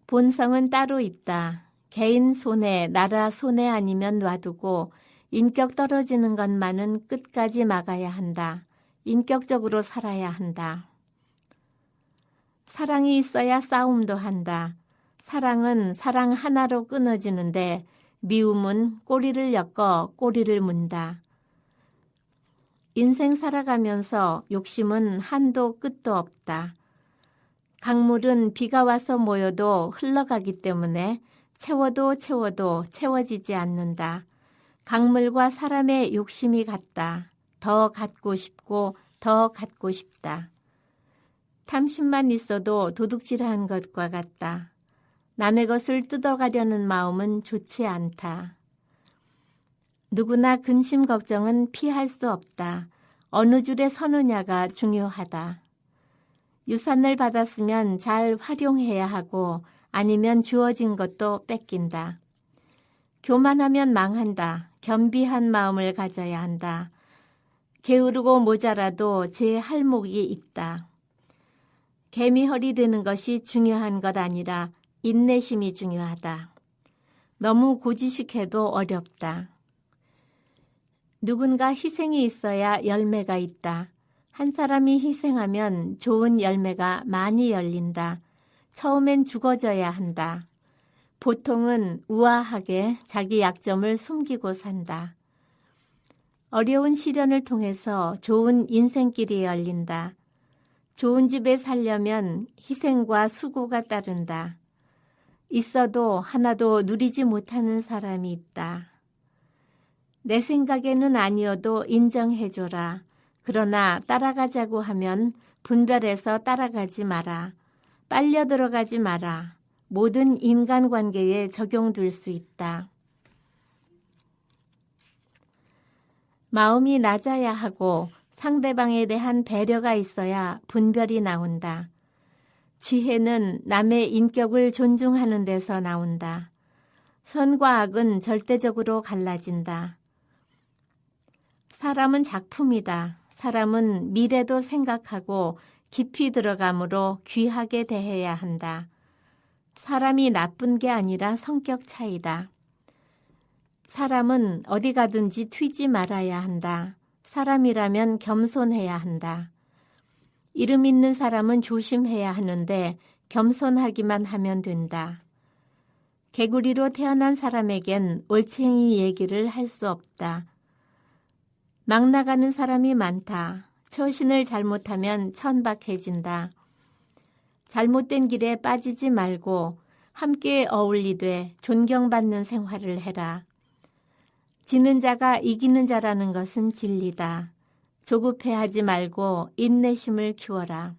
본성은 따로 있다. 개인 손해, 나라 손해 아니면 놔두고 인격 떨어지는 것만은 끝까지 막아야 한다. 인격적으로 살아야 한다. 사랑이 있어야 싸움도 한다. 사랑은 사랑 하나로 끊어지는데 미움은 꼬리를 엮어 꼬리를 문다. 인생 살아가면서 욕심은 한도 끝도 없다. 강물은 비가 와서 모여도 흘러가기 때문에 채워도 채워지지 않는다. 강물과 사람의 욕심이 같다. 더 갖고 싶고 더 갖고 싶다. 탐심만 있어도 도둑질한 것과 같다. 남의 것을 뜯어가려는 마음은 좋지 않다. 누구나 근심 걱정은 피할 수 없다. 어느 줄에 서느냐가 중요하다. 유산을 받았으면 잘 활용해야 하고 아니면 주어진 것도 뺏긴다. 교만하면 망한다. 겸비한 마음을 가져야 한다. 게으르고 모자라도 제 할목이 있다. 개미허리 되는 것이 중요한 것 아니라 인내심이 중요하다. 너무 고지식해도 어렵다. 누군가 희생이 있어야 열매가 있다. 한 사람이 희생하면 좋은 열매가 많이 열린다. 처음엔 죽어져야 한다. 보통은 우아하게 자기 약점을 숨기고 산다. 어려운 시련을 통해서 좋은 인생길이 열린다. 좋은 집에 살려면 희생과 수고가 따른다. 있어도 하나도 누리지 못하는 사람이 있다. 내 생각에는 아니어도 인정해줘라. 그러나 따라가자고 하면 분별해서 따라가지 마라. 빨려 들어가지 마라. 모든 인간관계에 적용될 수 있다. 마음이 낮아야 하고 상대방에 대한 배려가 있어야 분별이 나온다. 지혜는 남의 인격을 존중하는 데서 나온다. 선과 악은 절대적으로 갈라진다. 사람은 작품이다. 사람은 미래도 생각하고 깊이 들어감으로 귀하게 대해야 한다. 사람이 나쁜 게 아니라 성격 차이다. 사람은 어디 가든지 튀지 말아야 한다. 사람이라면 겸손해야 한다. 이름 있는 사람은 조심해야 하는데 겸손하기만 하면 된다. 개구리로 태어난 사람에겐 올챙이 얘기를 할 수 없다. 막 나가는 사람이 많다. 처신을 잘못하면 천박해진다. 잘못된 길에 빠지지 말고 함께 어울리되 존경받는 생활을 해라. 지는 자가 이기는 자라는 것은 진리다. 조급해하지 말고 인내심을 키워라.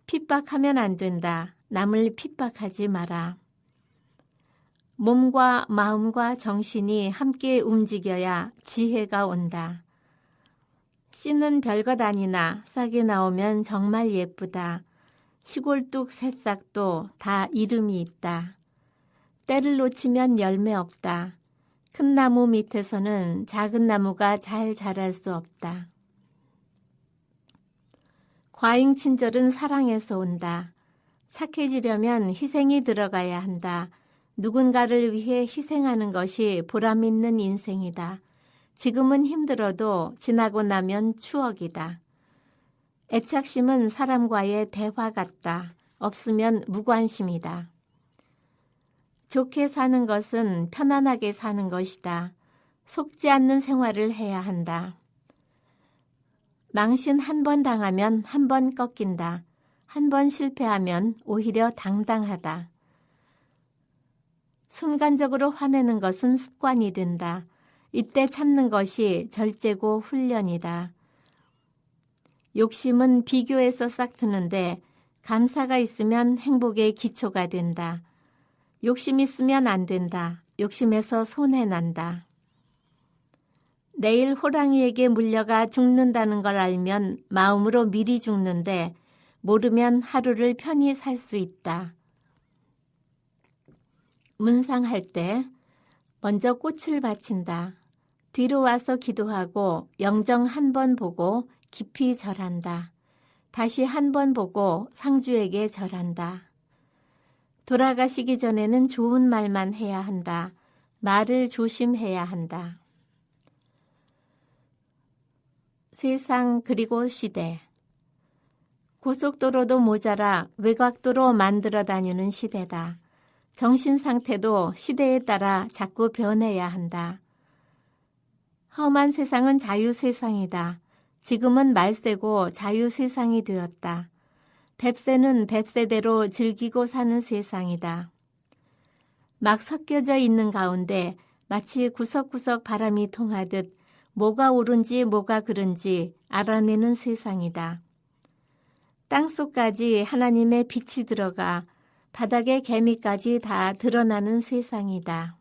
핍박하면 안 된다. 남을 핍박하지 마라. 몸과 마음과 정신이 함께 움직여야 지혜가 온다. 씨는 별것 아니나 싹이 나오면 정말 예쁘다. 시골뚝 새싹도 다 이름이 있다. 때를 놓치면 열매 없다. 큰 나무 밑에서는 작은 나무가 잘 자랄 수 없다. 과잉 친절은 사랑에서 온다. 착해지려면 희생이 들어가야 한다. 누군가를 위해 희생하는 것이 보람 있는 인생이다. 지금은 힘들어도 지나고 나면 추억이다. 애착심은 사람과의 대화 같다. 없으면 무관심이다. 좋게 사는 것은 편안하게 사는 것이다. 속지 않는 생활을 해야 한다. 망신 한 번 당하면 한 번 꺾인다. 한 번 실패하면 오히려 당당하다. 순간적으로 화내는 것은 습관이 된다. 이때 참는 것이 절제고 훈련이다. 욕심은 비교에서 싹트는데 감사가 있으면 행복의 기초가 된다. 욕심 있으면 안 된다. 욕심에서 손해난다. 내일 호랑이에게 물려가 죽는다는 걸 알면 마음으로 미리 죽는데 모르면 하루를 편히 살 수 있다. 문상할 때 먼저 꽃을 바친다. 뒤로 와서 기도하고 영정 한 번 보고 깊이 절한다. 다시 한 번 보고 상주에게 절한다. 돌아가시기 전에는 좋은 말만 해야 한다. 말을 조심해야 한다. 세상 그리고 시대. 고속도로도 모자라 외곽도로 만들어 다니는 시대다. 정신 상태도 시대에 따라 자꾸 변해야 한다. 험한 세상은 자유 세상이다. 지금은 말세고 자유 세상이 되었다. 뱁새는 뱁새대로 즐기고 사는 세상이다. 막 섞여져 있는 가운데 마치 구석구석 바람이 통하듯 뭐가 옳은지 뭐가 그른지 알아내는 세상이다. 땅속까지 하나님의 빛이 들어가 바닥의 개미까지 다 드러나는 세상이다.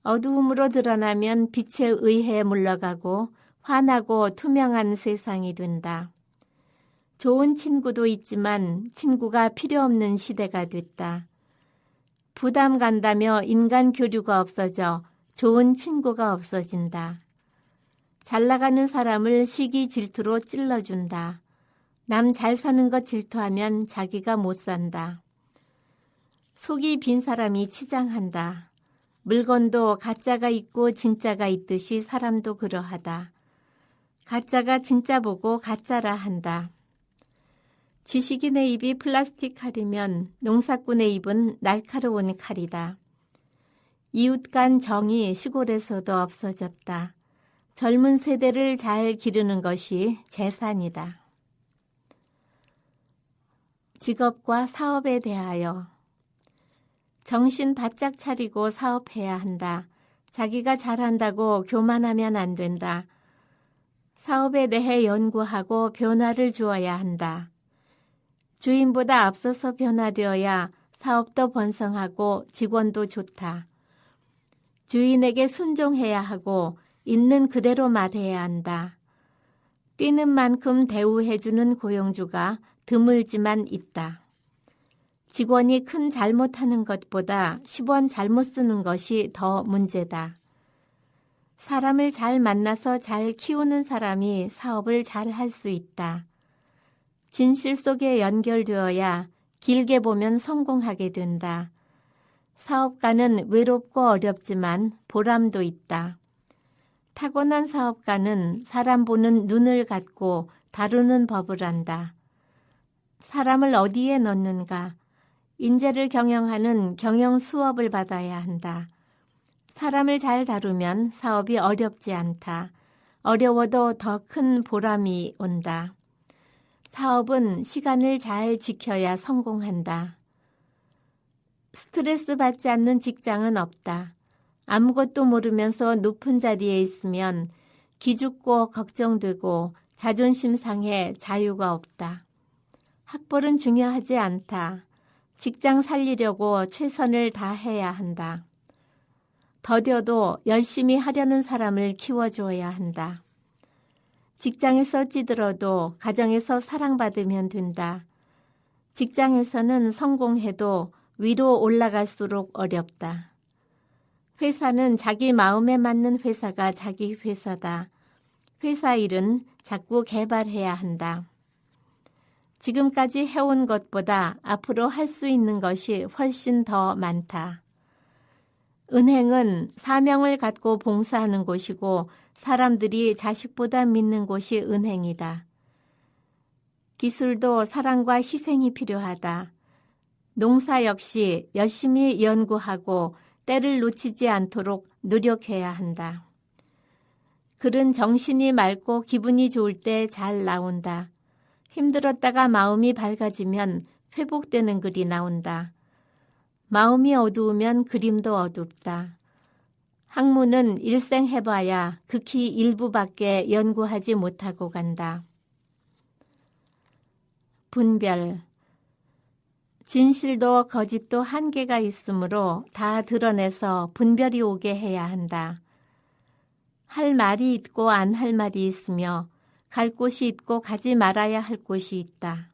어두움으로 드러나면 빛에 의해 물러가고 환하고 투명한 세상이 된다. 좋은 친구도 있지만 친구가 필요 없는 시대가 됐다. 부담 간다며 인간 교류가 없어져 좋은 친구가 없어진다. 잘 나가는 사람을 시기 질투로 찔러준다. 남 잘 사는 것 질투하면 자기가 못 산다. 속이 빈 사람이 치장한다. 물건도 가짜가 있고 진짜가 있듯이 사람도 그러하다. 가짜가 진짜 보고 가짜라 한다. 지식인의 입이 플라스틱 칼이면 농사꾼의 입은 날카로운 칼이다. 이웃 간 정이 시골에서도 없어졌다. 젊은 세대를 잘 기르는 것이 재산이다. 직업과 사업에 대하여 정신 바짝 차리고 사업해야 한다. 자기가 잘한다고 교만하면 안 된다. 사업에 대해 연구하고 변화를 주어야 한다. 주인보다 앞서서 변화되어야 사업도 번성하고 직원도 좋다. 주인에게 순종해야 하고 있는 그대로 말해야 한다. 뛰는 만큼 대우해주는 고용주가 드물지만 있다. 직원이 큰 잘못하는 것보다 10원 잘못 쓰는 것이 더 문제다. 사람을 잘 만나서 잘 키우는 사람이 사업을 잘 할 수 있다. 진실 속에 연결되어야 길게 보면 성공하게 된다. 사업가는 외롭고 어렵지만 보람도 있다. 타고난 사업가는 사람 보는 눈을 갖고 다루는 법을 안다. 사람을 어디에 넣는가? 인재를 경영하는 경영 수업을 받아야 한다. 사람을 잘 다루면 사업이 어렵지 않다. 어려워도 더 큰 보람이 온다. 사업은 시간을 잘 지켜야 성공한다. 스트레스 받지 않는 직장은 없다. 아무것도 모르면서 높은 자리에 있으면 기죽고 걱정되고 자존심 상해 자유가 없다. 학벌은 중요하지 않다. 직장 살리려고 최선을 다해야 한다. 더뎌도 열심히 하려는 사람을 키워줘야 한다. 직장에서 찌들어도 가정에서 사랑받으면 된다. 직장에서는 성공해도 위로 올라갈수록 어렵다. 회사는 자기 마음에 맞는 회사가 자기 회사다. 회사 일은 자꾸 개발해야 한다. 지금까지 해온 것보다 앞으로 할 수 있는 것이 훨씬 더 많다. 은행은 사명을 갖고 봉사하는 곳이고 사람들이 자식보다 믿는 곳이 은행이다. 기술도 사랑과 희생이 필요하다. 농사 역시 열심히 연구하고 때를 놓치지 않도록 노력해야 한다. 글은 정신이 맑고 기분이 좋을 때 잘 나온다. 힘들었다가 마음이 밝아지면 회복되는 글이 나온다. 마음이 어두우면 그림도 어둡다. 학문은 일생 해봐야 극히 일부밖에 연구하지 못하고 간다. 분별. 진실도 거짓도 한계가 있으므로 다 드러내서 분별이 오게 해야 한다. 할 말이 있고 안 할 말이 있으며 갈 곳이 있고 가지 말아야 할 곳이 있다.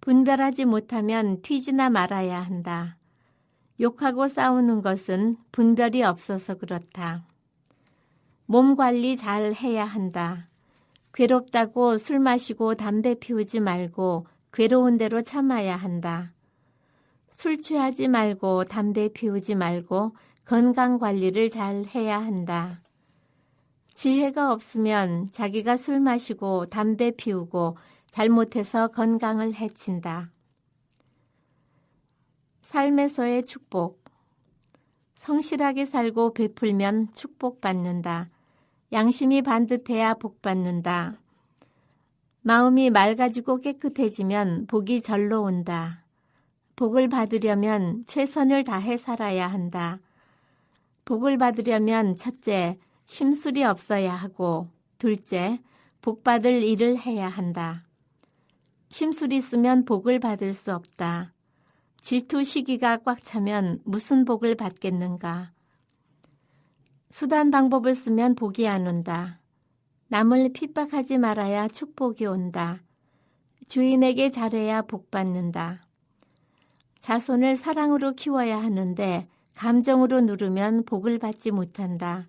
분별하지 못하면 튀지나 말아야 한다. 욕하고 싸우는 것은 분별이 없어서 그렇다. 몸 관리 잘 해야 한다. 괴롭다고 술 마시고 담배 피우지 말고 괴로운 대로 참아야 한다. 술 취하지 말고 담배 피우지 말고 건강 관리를 잘 해야 한다. 지혜가 없으면 자기가 술 마시고 담배 피우고 잘못해서 건강을 해친다. 삶에서의 축복. 성실하게 살고 베풀면 축복받는다. 양심이 반듯해야 복받는다. 마음이 맑아지고 깨끗해지면 복이 절로 온다. 복을 받으려면 최선을 다해 살아야 한다. 복을 받으려면 첫째, 심술이 없어야 하고 둘째, 복받을 일을 해야 한다. 심술이 있으면 복을 받을 수 없다. 질투 시기가 꽉 차면 무슨 복을 받겠는가. 수단 방법을 쓰면 복이 안 온다. 남을 핍박하지 말아야 축복이 온다. 주인에게 잘해야 복받는다. 자손을 사랑으로 키워야 하는데 감정으로 누르면 복을 받지 못한다.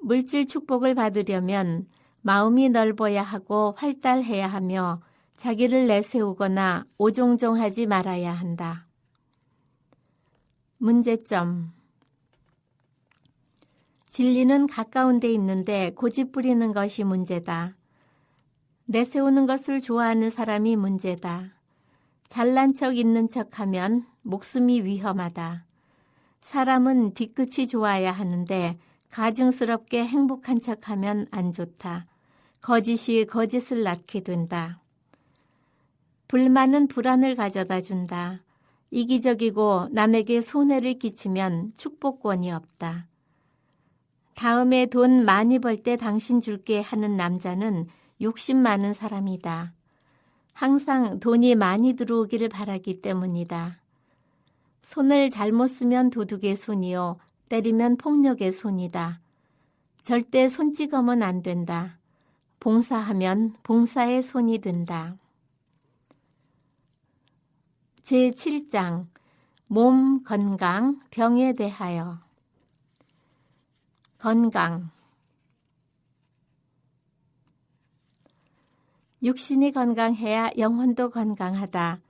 물질 축복을 받으려면 마음이 넓어야 하고 활달해야 하며 자기를 내세우거나 오종종하지 말아야 한다. 문제점. 진리는 가까운 데 있는데 고집 부리는 것이 문제다. 내세우는 것을 좋아하는 사람이 문제다. 잘난 척 있는 척하면 목숨이 위험하다. 사람은 뒤끝이 좋아야 하는데 가증스럽게 행복한 척하면 안 좋다. 거짓이 거짓을 낳게 된다. 불만은 불안을 가져다 준다. 이기적이고 남에게 손해를 끼치면 축복권이 없다. 다음에 돈 많이 벌 때 당신 줄게 하는 남자는 욕심 많은 사람이다. 항상 돈이 많이 들어오기를 바라기 때문이다. 손을 잘못 쓰면 도둑의 손이요, 때리면 폭력의 손이다. 절대 손 찍으면 안 된다. 봉사하면 봉사의 손이 된다. 제7장 몸 건강 병에 대하여. 건강. 육신이 건강해야 영혼도 건강하다.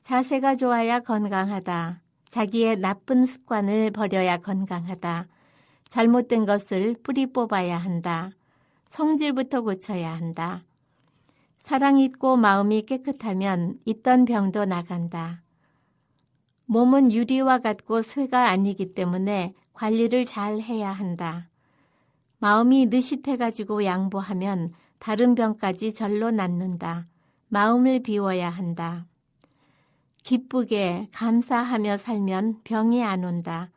자세가 좋아야 건강하다. 자기의 나쁜 습관을 버려야 건강하다. 잘못된 것을 뿌리 뽑아야 한다. 성질부터 고쳐야 한다. 사랑이 있고 마음이 깨끗하면 있던 병도 나간다. 몸은 유리와 같고 쇠가 아니기 때문에 관리를 잘 해야 한다. 마음이 느릿해가지고 양보하면 다른 병까지 절로 낫는다. 마음을 비워야 한다. 기쁘게 감사하며 살면 병이 안 온다.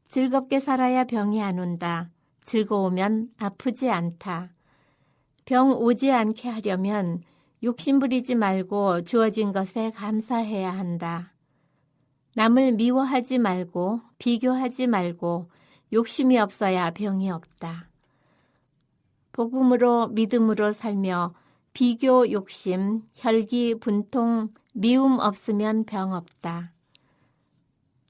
즐겁게 살아야 병이 안 온다. 즐거우면 아프지 않다. 병 오지 않게 하려면 욕심부리지 말고 주어진 것에 감사해야 한다. 남을 미워하지 말고 비교하지 말고 욕심이 없어야 병이 없다. 복음으로 믿음으로 살며 비교, 욕심, 혈기, 분통, 미움 없으면 병 없다.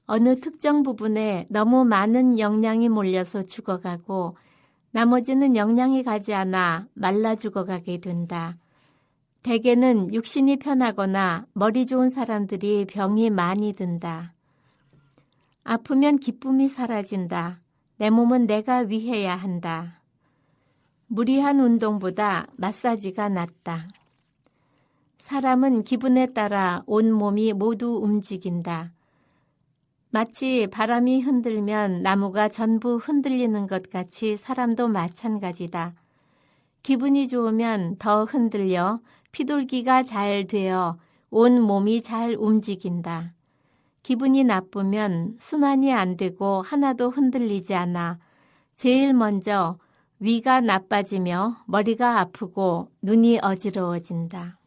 어느 특정 부분에 너무 많은 영양이 몰려서 죽어가고 나머지는 영양이 가지 않아 말라 죽어가게 된다. 대개는 육신이 편하거나 머리 좋은 사람들이 병이 많이 든다. 아프면 기쁨이 사라진다. 내 몸은 내가 위해야 한다. 무리한 운동보다 마사지가 낫다. 사람은 기분에 따라 온 몸이 모두 움직인다. 마치 바람이 흔들면 나무가 전부 흔들리는 것 같이 사람도 마찬가지다. 기분이 좋으면 더 흔들려 피돌기가 잘 되어 온 몸이 잘 움직인다. 기분이 나쁘면 순환이 안 되고 하나도 흔들리지 않아 제일 먼저 위가 나빠지며 머리가 아프고 눈이 어지러워진다.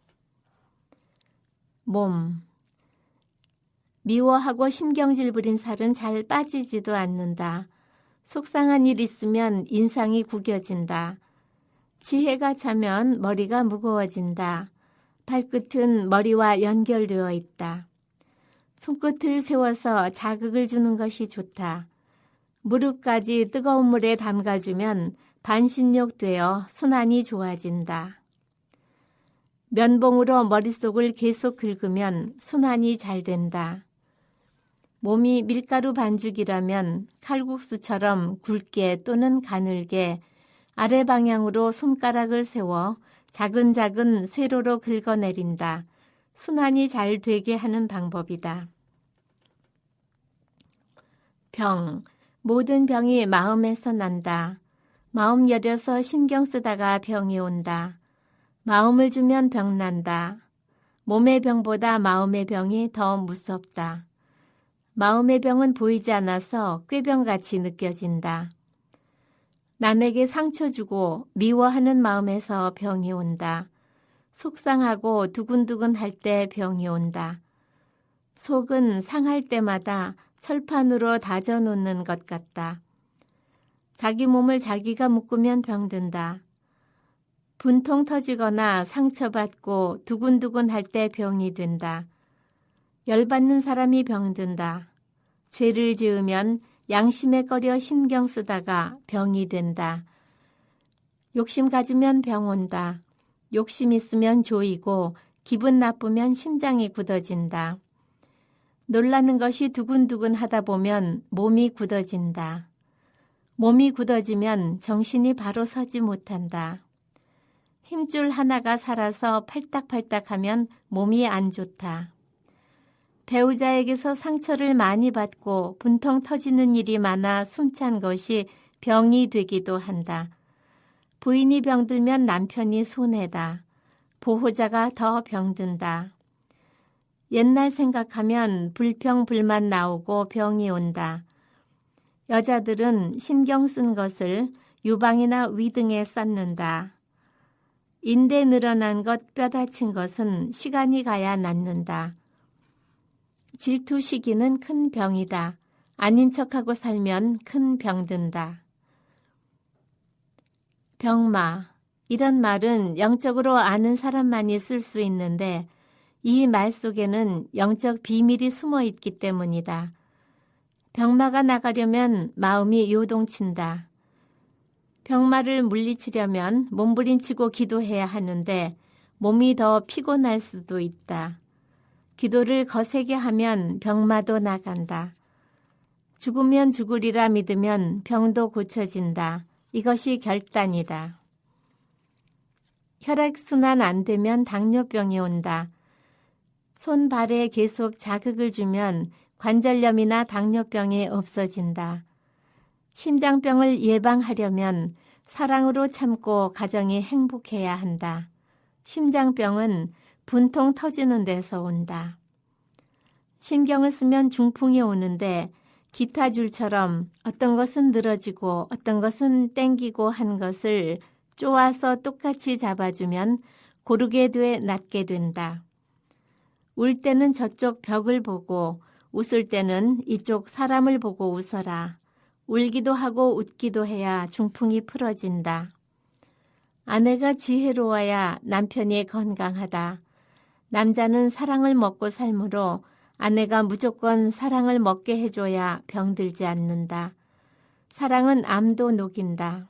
몸. 미워하고 신경질 부린 살은 잘 빠지지도 않는다. 속상한 일 있으면 인상이 구겨진다. 지혜가 차면 머리가 무거워진다. 발끝은 머리와 연결되어 있다. 손끝을 세워서 자극을 주는 것이 좋다. 무릎까지 뜨거운 물에 담가주면 반신욕되어 순환이 좋아진다. 면봉으로 머릿속을 계속 긁으면 순환이 잘 된다. 몸이 밀가루 반죽이라면 칼국수처럼 굵게 또는 가늘게 아래 방향으로 손가락을 세워 작은 세로로 긁어내린다. 순환이 잘 되게 하는 방법이다. 병. 모든 병이 마음에서 난다. 마음 여려서 신경 쓰다가 병이 온다. 마음을 주면 병 난다. 몸의 병보다 마음의 병이 더 무섭다. 마음의 병은 보이지 않아서 꾀병같이 느껴진다. 남에게 상처 주고 미워하는 마음에서 병이 온다. 속상하고 두근두근 할 때 병이 온다. 속은 상할 때마다 철판으로 다져놓는 것 같다. 자기 몸을 자기가 묶으면 병든다. 분통 터지거나 상처받고 두근두근 할 때 병이 된다. 열받는 사람이 병든다. 죄를 지으면 양심에 꺼려 신경 쓰다가 병이 된다. 욕심 가지면 병 온다. 욕심 있으면 조이고 기분 나쁘면 심장이 굳어진다. 놀라는 것이 두근두근 하다 보면 몸이 굳어진다. 몸이 굳어지면 정신이 바로 서지 못한다. 힘줄 하나가 살아서 팔딱팔딱하면 몸이 안 좋다. 배우자에게서 상처를 많이 받고 분통 터지는 일이 많아 숨찬 것이 병이 되기도 한다. 부인이 병들면 남편이 손해다. 보호자가 더 병든다. 옛날 생각하면 불평, 불만 나오고 병이 온다. 여자들은 신경 쓴 것을 유방이나 위 등에 쌓는다. 인대 늘어난 것, 뼈 다친 것은 시간이 가야 낫는다. 질투 시기는 큰 병이다. 아닌 척하고 살면 큰 병 든다. 병마. 이런 말은 영적으로 아는 사람만이 쓸 수 있는데 이 말 속에는 영적 비밀이 숨어 있기 때문이다. 병마가 나가려면 마음이 요동친다. 병마를 물리치려면 몸부림치고 기도해야 하는데 몸이 더 피곤할 수도 있다. 기도를 거세게 하면 병마도 나간다. 죽으면 죽으리라 믿으면 병도 고쳐진다. 이것이 결단이다. 혈액순환 안 되면 당뇨병이 온다. 손, 발에 계속 자극을 주면 관절염이나 당뇨병이 없어진다. 심장병을 예방하려면 사랑으로 참고 가정이 행복해야 한다. 심장병은 분통 터지는 데서 온다. 신경을 쓰면 중풍이 오는데 기타 줄처럼 어떤 것은 늘어지고 어떤 것은 땡기고 한 것을 쪼아서 똑같이 잡아주면 고르게 돼 낫게 된다. 울 때는 저쪽 벽을 보고 웃을 때는 이쪽 사람을 보고 웃어라. 울기도 하고 웃기도 해야 중풍이 풀어진다. 아내가 지혜로워야 남편이 건강하다. 남자는 사랑을 먹고 살므로 아내가 무조건 사랑을 먹게 해줘야 병들지 않는다. 사랑은 암도 녹인다.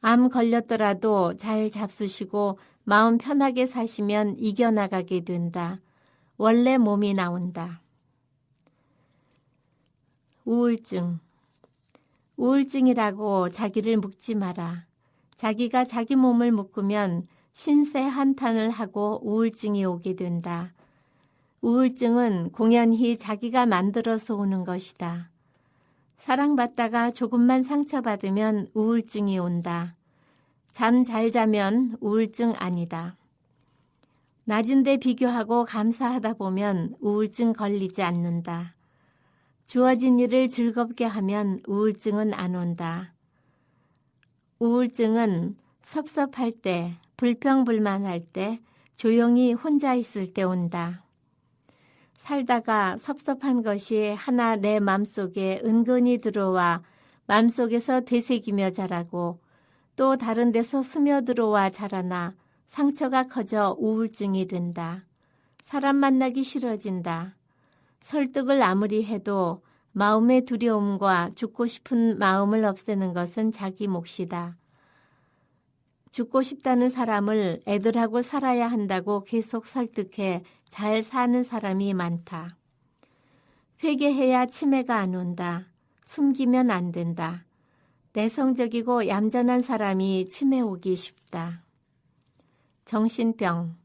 암 걸렸더라도 잘 잡수시고 마음 편하게 사시면 이겨나가게 된다. 원래 몸이 나온다. 우울증. 우울증이라고 자기를 묶지 마라. 자기가 자기 몸을 묶으면 신세 한탄을 하고 우울증이 오게 된다. 우울증은 공연히 자기가 만들어서 오는 것이다. 사랑받다가 조금만 상처받으면 우울증이 온다. 잠 잘 자면 우울증 아니다. 낮은데 비교하고 감사하다 보면 우울증 걸리지 않는다. 주어진 일을 즐겁게 하면 우울증은 안 온다. 우울증은 섭섭할 때, 불평불만할 때, 조용히 혼자 있을 때 온다. 살다가 섭섭한 것이 하나 내 맘속에 은근히 들어와 맘속에서 되새기며 자라고 또 다른 데서 스며들어와 자라나 상처가 커져 우울증이 된다. 사람 만나기 싫어진다. 설득을 아무리 해도 마음의 두려움과 죽고 싶은 마음을 없애는 것은 자기 몫이다. 죽고 싶다는 사람을 애들하고 살아야 한다고 계속 설득해 잘 사는 사람이 많다. 회개해야 치매가 안 온다. 숨기면 안 된다. 내성적이고 얌전한 사람이 치매 오기 쉽다. 정신병.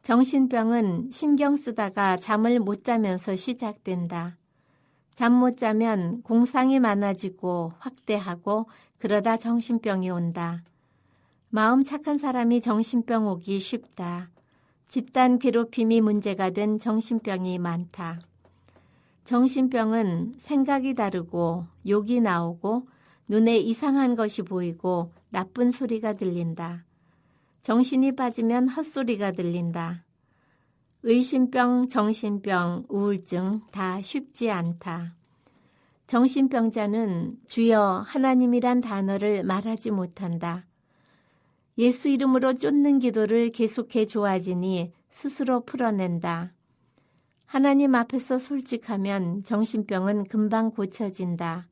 정신병은 신경 쓰다가 잠을 못 자면서 시작된다. 잠 못 자면 공상이 많아지고 확대하고 그러다 정신병이 온다. 마음 착한 사람이 정신병 오기 쉽다. 집단 괴롭힘이 문제가 된 정신병이 많다. 정신병은 생각이 다르고 욕이 나오고 눈에 이상한 것이 보이고 나쁜 소리가 들린다. 정신이 빠지면 헛소리가 들린다. 의심병, 정신병, 우울증 다 쉽지 않다. 정신병자는 주여 하나님이란 단어를 말하지 못한다. 예수 이름으로 쫓는 기도를 계속해 좋아지니 스스로 풀어낸다. 하나님 앞에서 솔직하면 정신병은 금방 고쳐진다.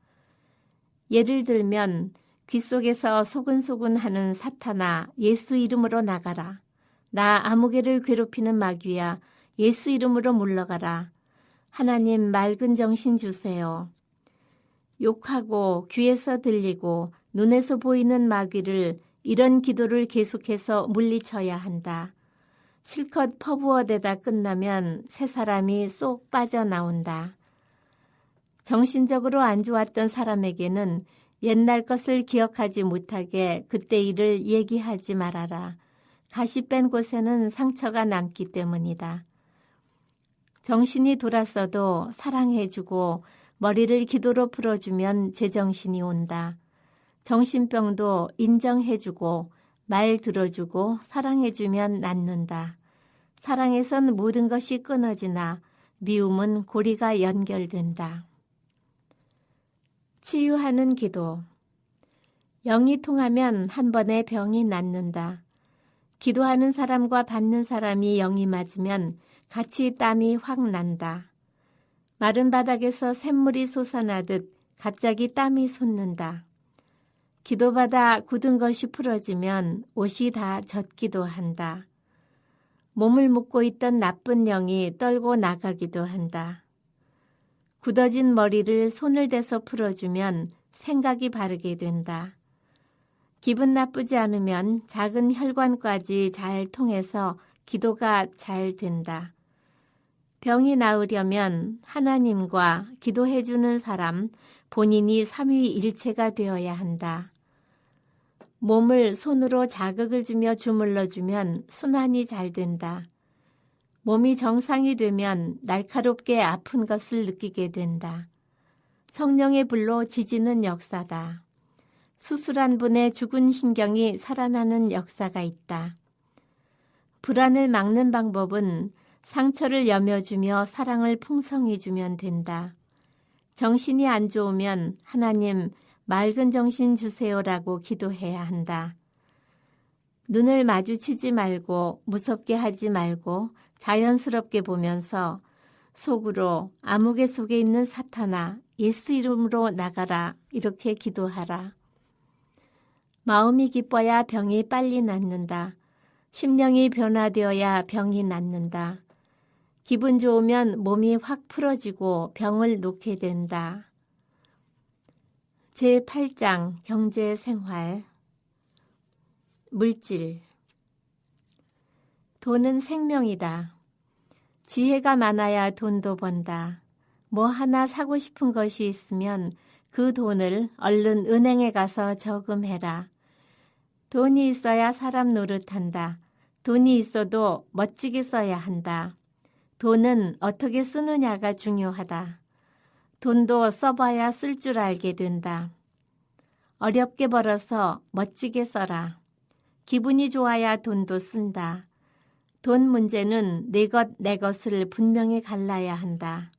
예를 들면 귀 속에서 소근소근 하는 사탄아 예수 이름으로 나가라. 나 아무개를 괴롭히는 마귀야 예수 이름으로 물러가라. 하나님 맑은 정신 주세요. 욕하고 귀에서 들리고 눈에서 보이는 마귀를 이런 기도를 계속해서 물리쳐야 한다. 실컷 퍼부어대다 끝나면 새 사람이 쏙 빠져나온다. 정신적으로 안 좋았던 사람에게는 옛날 것을 기억하지 못하게 그때 일을 얘기하지 말아라. 가시 뺀 곳에는 상처가 남기 때문이다. 정신이 돌았어도 사랑해주고 머리를 기도로 풀어주면 제정신이 온다. 정신병도 인정해주고 말 들어주고 사랑해주면 낫는다. 사랑에선 모든 것이 끊어지나 미움은 고리가 연결된다. 치유하는 기도. 영이 통하면 한 번에 병이 낫는다. 기도하는 사람과 받는 사람이 영이 맞으면 같이 땀이 확 난다. 마른 바닥에서 샘물이 솟아나듯 갑자기 땀이 솟는다. 기도받아 굳은 것이 풀어지면 옷이 다 젖기도 한다. 몸을 묶고 있던 나쁜 영이 떨고 나가기도 한다. 굳어진 머리를 손을 대서 풀어주면 생각이 바르게 된다. 기분 나쁘지 않으면 작은 혈관까지 잘 통해서 기도가 잘 된다. 병이 나으려면 하나님과 기도해주는 사람, 본인이 삼위일체가 되어야 한다. 몸을 손으로 자극을 주며 주물러주면 순환이 잘 된다. 몸이 정상이 되면 날카롭게 아픈 것을 느끼게 된다. 성령의 불로 지지는 역사다. 수술한 분의 죽은 신경이 살아나는 역사가 있다. 불안을 막는 방법은 상처를 여며주며 사랑을 풍성히 주면 된다. 정신이 안 좋으면 하나님 맑은 정신 주세요라고 기도해야 한다. 눈을 마주치지 말고 무섭게 하지 말고 자연스럽게 보면서 속으로 아무개 속에 있는 사탄아 예수 이름으로 나가라 이렇게 기도하라. 마음이 기뻐야 병이 빨리 낫는다. 심령이 변화되어야 병이 낫는다. 기분 좋으면 몸이 확 풀어지고 병을 놓게 된다. 제8장 경제생활 물질 돈은 생명이다. 지혜가 많아야 돈도 번다. 뭐 하나 사고 싶은 것이 있으면 그 돈을 얼른 은행에 가서 저금해라. 돈이 있어야 사람 노릇한다. 돈이 있어도 멋지게 써야 한다. 돈은 어떻게 쓰느냐가 중요하다. 돈도 써봐야 쓸 줄 알게 된다. 어렵게 벌어서 멋지게 써라. 기분이 좋아야 돈도 쓴다. 돈 문제는 내 것, 내 것을 분명히 갈라야 한다.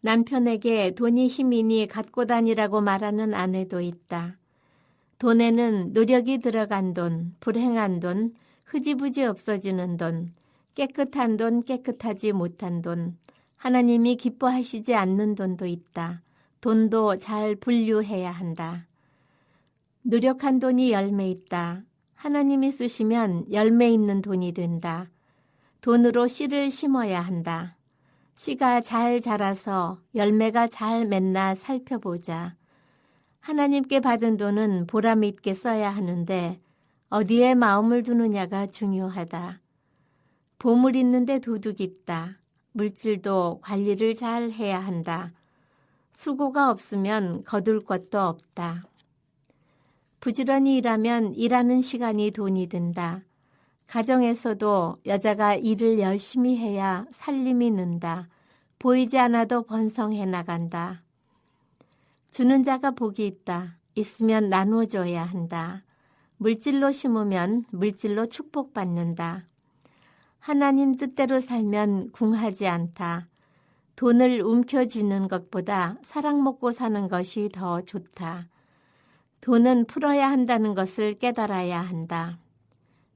남편에게 돈이 힘이니 갖고 다니라고 말하는 아내도 있다. 돈에는 노력이 들어간 돈, 불행한 돈, 흐지부지 없어지는 돈, 깨끗한 돈, 깨끗하지 못한 돈, 하나님이 기뻐하시지 않는 돈도 있다. 돈도 잘 분류해야 한다. 노력한 돈이 열매 있다. 하나님이 쓰시면 열매 있는 돈이 된다. 돈으로 씨를 심어야 한다. 씨가 잘 자라서 열매가 잘 맺나 살펴보자. 하나님께 받은 돈은 보람 있게 써야 하는데 어디에 마음을 두느냐가 중요하다. 보물 있는데 도둑 있다. 물질도 관리를 잘 해야 한다. 수고가 없으면 거둘 것도 없다. 부지런히 일하면 일하는 시간이 돈이 된다. 가정에서도 여자가 일을 열심히 해야 살림이 는다. 보이지 않아도 번성해 나간다. 주는 자가 복이 있다. 있으면 나눠줘야 한다. 물질로 심으면 물질로 축복받는다. 하나님 뜻대로 살면 궁하지 않다. 돈을 움켜쥐는 것보다 사랑 먹고 사는 것이 더 좋다. 돈은 풀어야 한다는 것을 깨달아야 한다.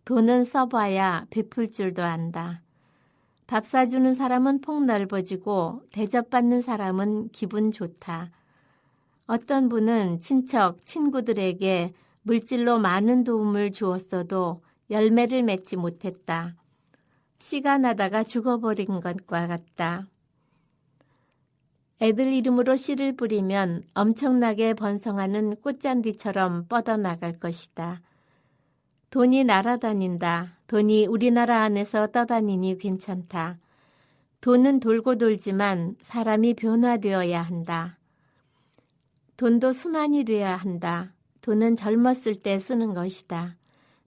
돈은 써봐야 베풀 줄도 안다. 밥 사주는 사람은 폭 넓어지고 대접받는 사람은 기분 좋다. 어떤 분은 친척, 친구들에게 물질로 많은 도움을 주었어도 열매를 맺지 못했다. 씨가 나다가 죽어버린 것과 같다. 애들 이름으로 씨를 뿌리면 엄청나게 번성하는 꽃잔디처럼 뻗어나갈 것이다. 돈이 날아다닌다. 돈이 우리나라 안에서 떠다니니 괜찮다. 돈은 돌고 돌지만 사람이 변화되어야 한다. 돈도 순환이 되어야 한다. 돈은 젊었을 때 쓰는 것이다.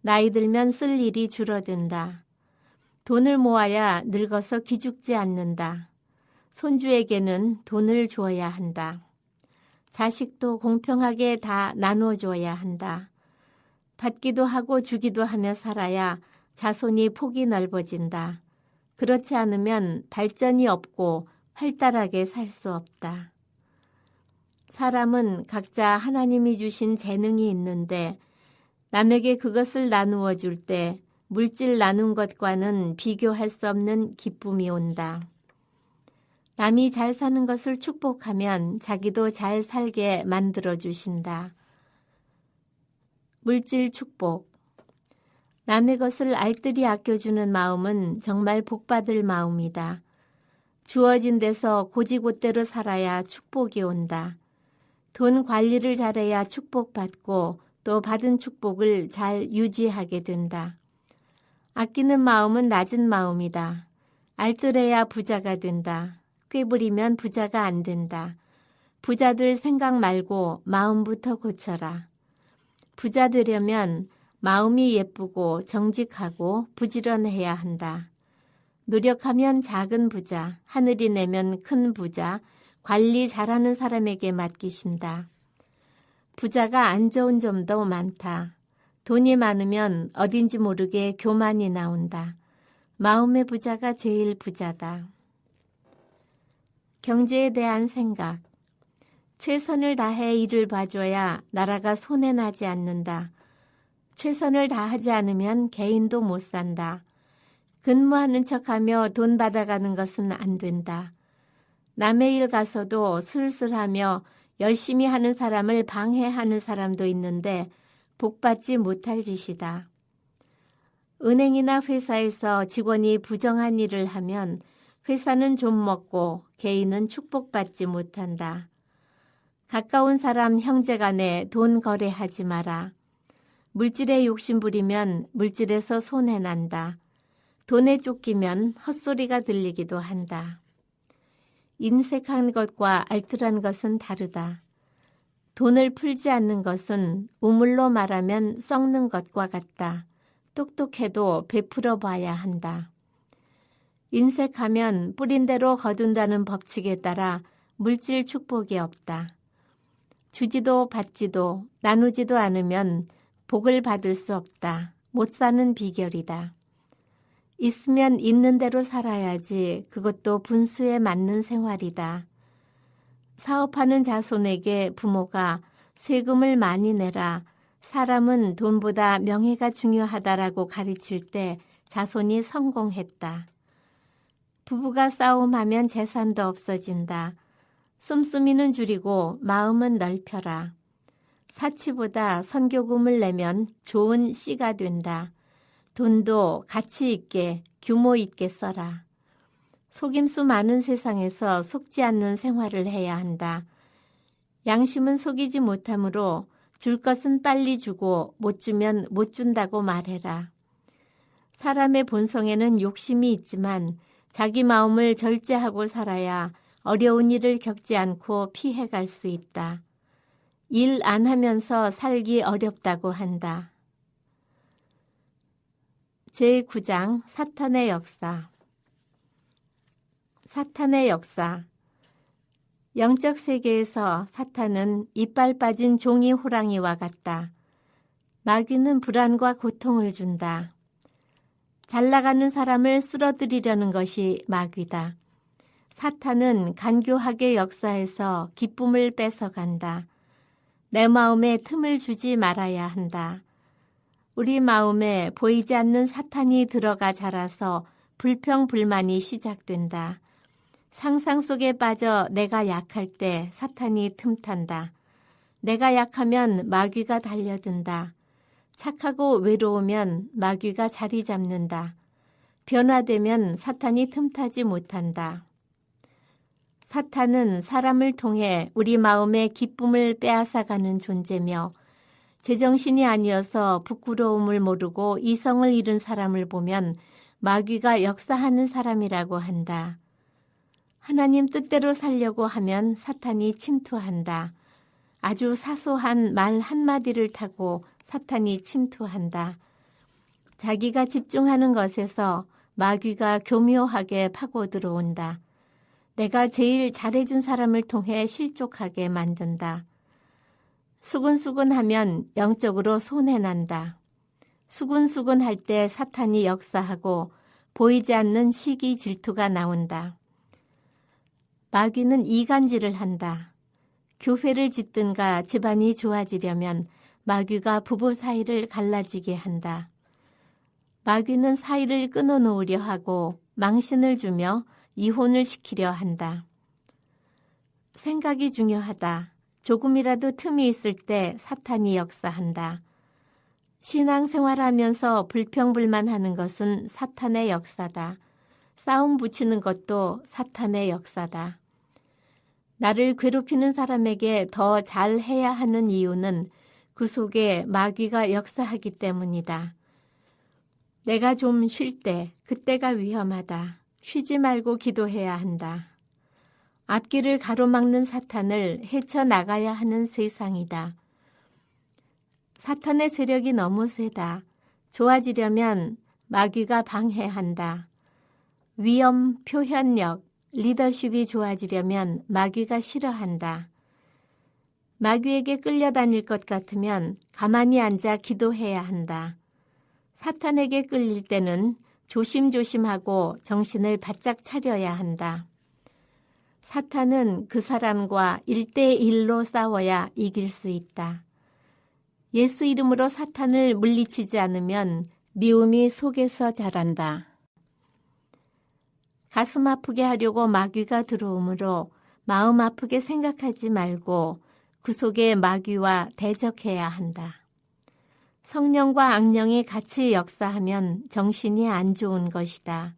나이 들면 쓸 일이 줄어든다. 돈을 모아야 늙어서 기죽지 않는다. 손주에게는 돈을 주어야 한다. 자식도 공평하게 다 나눠줘야 한다. 받기도 하고 주기도 하며 살아야 자손이 폭이 넓어진다. 그렇지 않으면 발전이 없고 활달하게 살 수 없다. 사람은 각자 하나님이 주신 재능이 있는데 남에게 그것을 나누어 줄 때 물질 나눈 것과는 비교할 수 없는 기쁨이 온다. 남이 잘 사는 것을 축복하면 자기도 잘 살게 만들어 주신다. 물질 축복. 남의 것을 알뜰히 아껴주는 마음은 정말 복받을 마음이다. 주어진 데서 고지곳대로 살아야 축복이 온다. 돈 관리를 잘해야 축복받고 또 받은 축복을 잘 유지하게 된다. 아끼는 마음은 낮은 마음이다. 알뜰해야 부자가 된다. 꾀부리면 부자가 안 된다. 부자 될 생각 말고 마음부터 고쳐라. 부자 되려면 마음이 예쁘고 정직하고 부지런해야 한다. 노력하면 작은 부자, 하늘이 내면 큰 부자, 관리 잘하는 사람에게 맡기신다. 부자가 안 좋은 점도 많다. 돈이 많으면 어딘지 모르게 교만이 나온다. 마음의 부자가 제일 부자다. 경제에 대한 생각. 최선을 다해 일을 봐줘야 나라가 손해나지 않는다. 최선을 다하지 않으면 개인도 못 산다. 근무하는 척하며 돈 받아가는 것은 안 된다. 남의 일 가서도 슬슬하며 열심히 하는 사람을 방해하는 사람도 있는데 복받지 못할 짓이다. 은행이나 회사에서 직원이 부정한 일을 하면 회사는 좀 먹고 개인은 축복받지 못한다. 가까운 사람 형제간에 돈 거래하지 마라. 물질에 욕심 부리면 물질에서 손해난다. 돈에 쫓기면 헛소리가 들리기도 한다. 인색한 것과 알뜰한 것은 다르다. 돈을 풀지 않는 것은 우물로 말하면 썩는 것과 같다. 똑똑해도 베풀어 봐야 한다. 인색하면 뿌린 대로 거둔다는 법칙에 따라 물질 축복이 없다. 주지도 받지도 나누지도 않으면 복을 받을 수 없다. 못 사는 비결이다. 있으면 있는 대로 살아야지 그것도 분수에 맞는 생활이다. 사업하는 자손에게 부모가 세금을 많이 내라, 사람은 돈보다 명예가 중요하다라고 가르칠 때 자손이 성공했다. 부부가 싸움하면 재산도 없어진다. 씀씀이는 줄이고 마음은 넓혀라. 사치보다 선교금을 내면 좋은 씨가 된다. 돈도 가치 있게 규모 있게 써라. 속임수 많은 세상에서 속지 않는 생활을 해야 한다. 양심은 속이지 못하므로 줄 것은 빨리 주고 못 주면 못 준다고 말해라. 사람의 본성에는 욕심이 있지만 자기 마음을 절제하고 살아야 어려운 일을 겪지 않고 피해갈 수 있다. 일 안 하면서 살기 어렵다고 한다. 제9장 사탄의 역사. 사탄의 역사. 영적 세계에서 사탄은 이빨 빠진 종이 호랑이와 같다. 마귀는 불안과 고통을 준다. 잘 나가는 사람을 쓰러뜨리려는 것이 마귀다. 사탄은 간교하게 역사해서 기쁨을 뺏어간다. 내 마음에 틈을 주지 말아야 한다. 우리 마음에 보이지 않는 사탄이 들어가 자라서 불평불만이 시작된다. 상상 속에 빠져 내가 약할 때 사탄이 틈탄다. 내가 약하면 마귀가 달려든다. 착하고 외로우면 마귀가 자리 잡는다. 변화되면 사탄이 틈타지 못한다. 사탄은 사람을 통해 우리 마음의 기쁨을 빼앗아가는 존재며 제정신이 아니어서 부끄러움을 모르고 이성을 잃은 사람을 보면 마귀가 역사하는 사람이라고 한다. 하나님 뜻대로 살려고 하면 사탄이 침투한다. 아주 사소한 말 한마디를 타고 사탄이 침투한다. 자기가 집중하는 것에서 마귀가 교묘하게 파고 들어온다. 내가 제일 잘해준 사람을 통해 실족하게 만든다. 수근수근하면 영적으로 손해난다. 수근수근할 때 사탄이 역사하고 보이지 않는 시기 질투가 나온다. 마귀는 이간질을 한다. 교회를 짓든가 집안이 좋아지려면 마귀가 부부 사이를 갈라지게 한다. 마귀는 사이를 끊어놓으려 하고 망신을 주며 이혼을 시키려 한다. 생각이 중요하다. 조금이라도 틈이 있을 때 사탄이 역사한다. 신앙생활하면서 불평불만하는 것은 사탄의 역사다. 싸움 붙이는 것도 사탄의 역사다. 나를 괴롭히는 사람에게 더 잘해야 하는 이유는 그 속에 마귀가 역사하기 때문이다. 내가 좀 쉴 때, 그때가 위험하다. 쉬지 말고 기도해야 한다. 앞길을 가로막는 사탄을 헤쳐나가야 하는 세상이다. 사탄의 세력이 너무 세다. 좋아지려면 마귀가 방해한다. 위험, 표현력, 리더십이 좋아지려면 마귀가 싫어한다. 마귀에게 끌려다닐 것 같으면 가만히 앉아 기도해야 한다. 사탄에게 끌릴 때는 조심조심하고 정신을 바짝 차려야 한다. 사탄은 그 사람과 1대1로 싸워야 이길 수 있다. 예수 이름으로 사탄을 물리치지 않으면 미움이 속에서 자란다. 가슴 아프게 하려고 마귀가 들어오므로 마음 아프게 생각하지 말고 그 속에 마귀와 대적해야 한다. 성령과 악령이 같이 역사하면 정신이 안 좋은 것이다.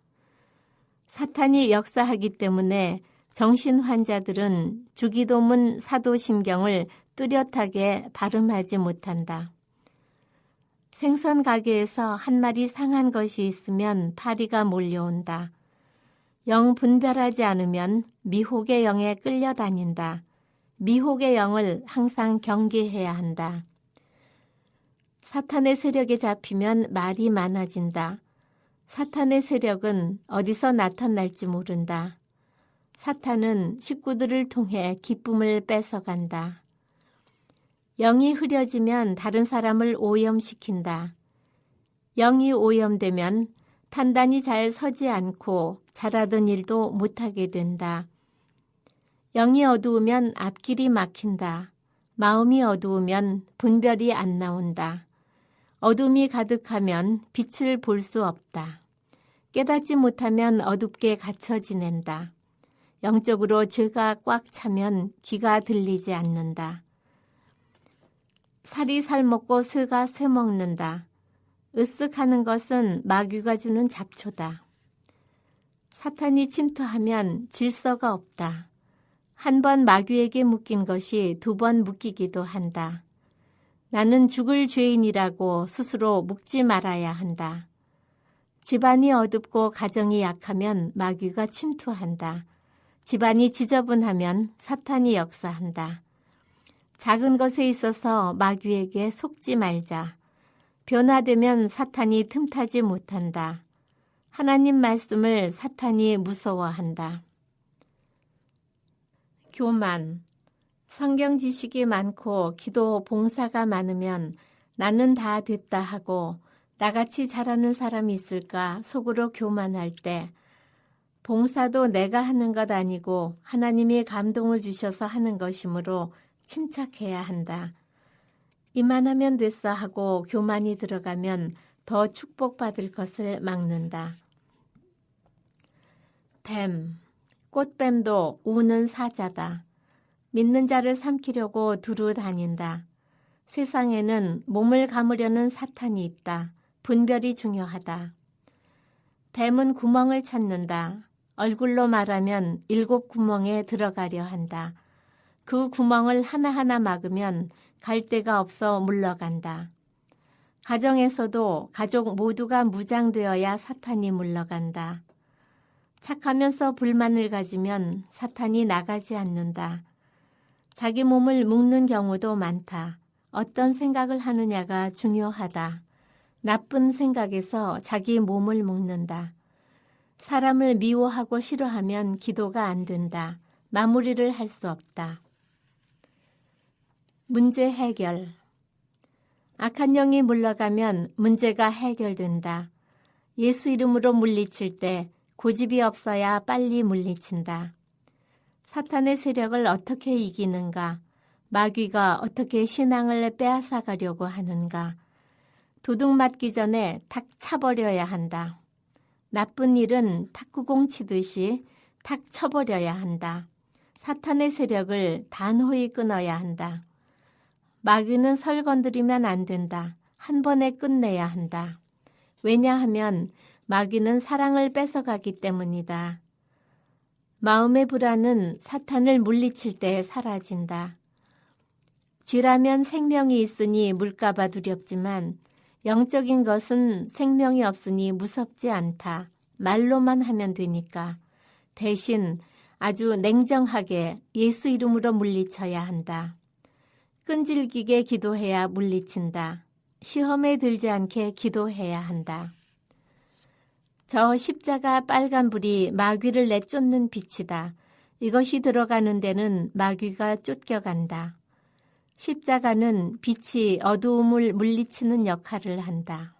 사탄이 역사하기 때문에 정신 환자들은 주기도문 사도신경을 뚜렷하게 발음하지 못한다. 생선 가게에서 한 마리 상한 것이 있으면 파리가 몰려온다. 영 분별하지 않으면 미혹의 영에 끌려다닌다. 미혹의 영을 항상 경계해야 한다. 사탄의 세력에 잡히면 말이 많아진다. 사탄의 세력은 어디서 나타날지 모른다. 사탄은 식구들을 통해 기쁨을 뺏어간다. 영이 흐려지면 다른 사람을 오염시킨다. 영이 오염되면 판단이 잘 서지 않고 잘하던 일도 못하게 된다. 영이 어두우면 앞길이 막힌다. 마음이 어두우면 분별이 안 나온다. 어둠이 가득하면 빛을 볼 수 없다. 깨닫지 못하면 어둡게 갇혀 지낸다. 영적으로 죄가 꽉 차면 귀가 들리지 않는다. 살이 살 먹고 쇠가 쇠 먹는다. 으쓱하는 것은 마귀가 주는 잡초다. 사탄이 침투하면 질서가 없다. 한 번 마귀에게 묶인 것이 2번 묶이기도 한다. 나는 죽을 죄인이라고 스스로 묵지 말아야 한다. 집안이 어둡고 가정이 약하면 마귀가 침투한다. 집안이 지저분하면 사탄이 역사한다. 작은 것에 있어서 마귀에게 속지 말자. 변화되면 사탄이 틈타지 못한다. 하나님 말씀을 사탄이 무서워한다. 교만. 성경 지식이 많고 기도 봉사가 많으면 나는 다 됐다 하고 나같이 잘하는 사람이 있을까 속으로 교만할 때 봉사도 내가 하는 것 아니고 하나님이 감동을 주셔서 하는 것이므로 침착해야 한다. 이만하면 됐어 하고 교만이 들어가면 더 축복받을 것을 막는다. 뱀. 꽃뱀도 우는 사자다. 믿는 자를 삼키려고 두루 다닌다. 세상에는 몸을 감으려는 사탄이 있다. 분별이 중요하다. 뱀은 구멍을 찾는다. 얼굴로 말하면 7 구멍에 들어가려 한다. 그 구멍을 하나하나 막으면 갈 데가 없어 물러간다. 가정에서도 가족 모두가 무장되어야 사탄이 물러간다. 착하면서 불만을 가지면 사탄이 나가지 않는다. 자기 몸을 묶는 경우도 많다. 어떤 생각을 하느냐가 중요하다. 나쁜 생각에서 자기 몸을 묶는다. 사람을 미워하고 싫어하면 기도가 안 된다. 마무리를 할 수 없다. 문제 해결. 악한 영이 물러가면 문제가 해결된다. 예수 이름으로 물리칠 때 고집이 없어야 빨리 물리친다. 사탄의 세력을 어떻게 이기는가? 마귀가 어떻게 신앙을 빼앗아 가려고 하는가. 도둑 맞기 전에 탁 차버려야 한다. 나쁜 일은 탁구공 치듯이 탁 쳐버려야 한다. 사탄의 세력을 단호히 끊어야 한다. 마귀는 설 건드리면 안 된다. 한 번에 끝내야 한다. 왜냐하면 마귀는 사랑을 뺏어가기 때문이다. 마음의 불안은 사탄을 물리칠 때 사라진다. 쥐라면 생명이 있으니 물까봐 두렵지만 영적인 것은 생명이 없으니 무섭지 않다. 말로만 하면 되니까. 대신 아주 냉정하게 예수 이름으로 물리쳐야 한다. 끈질기게 기도해야 물리친다. 시험에 들지 않게 기도해야 한다. 저 십자가 빨간불이 마귀를 내쫓는 빛이다. 이것이 들어가는 데는 마귀가 쫓겨간다. 십자가는 빛이 어두움을 물리치는 역할을 한다.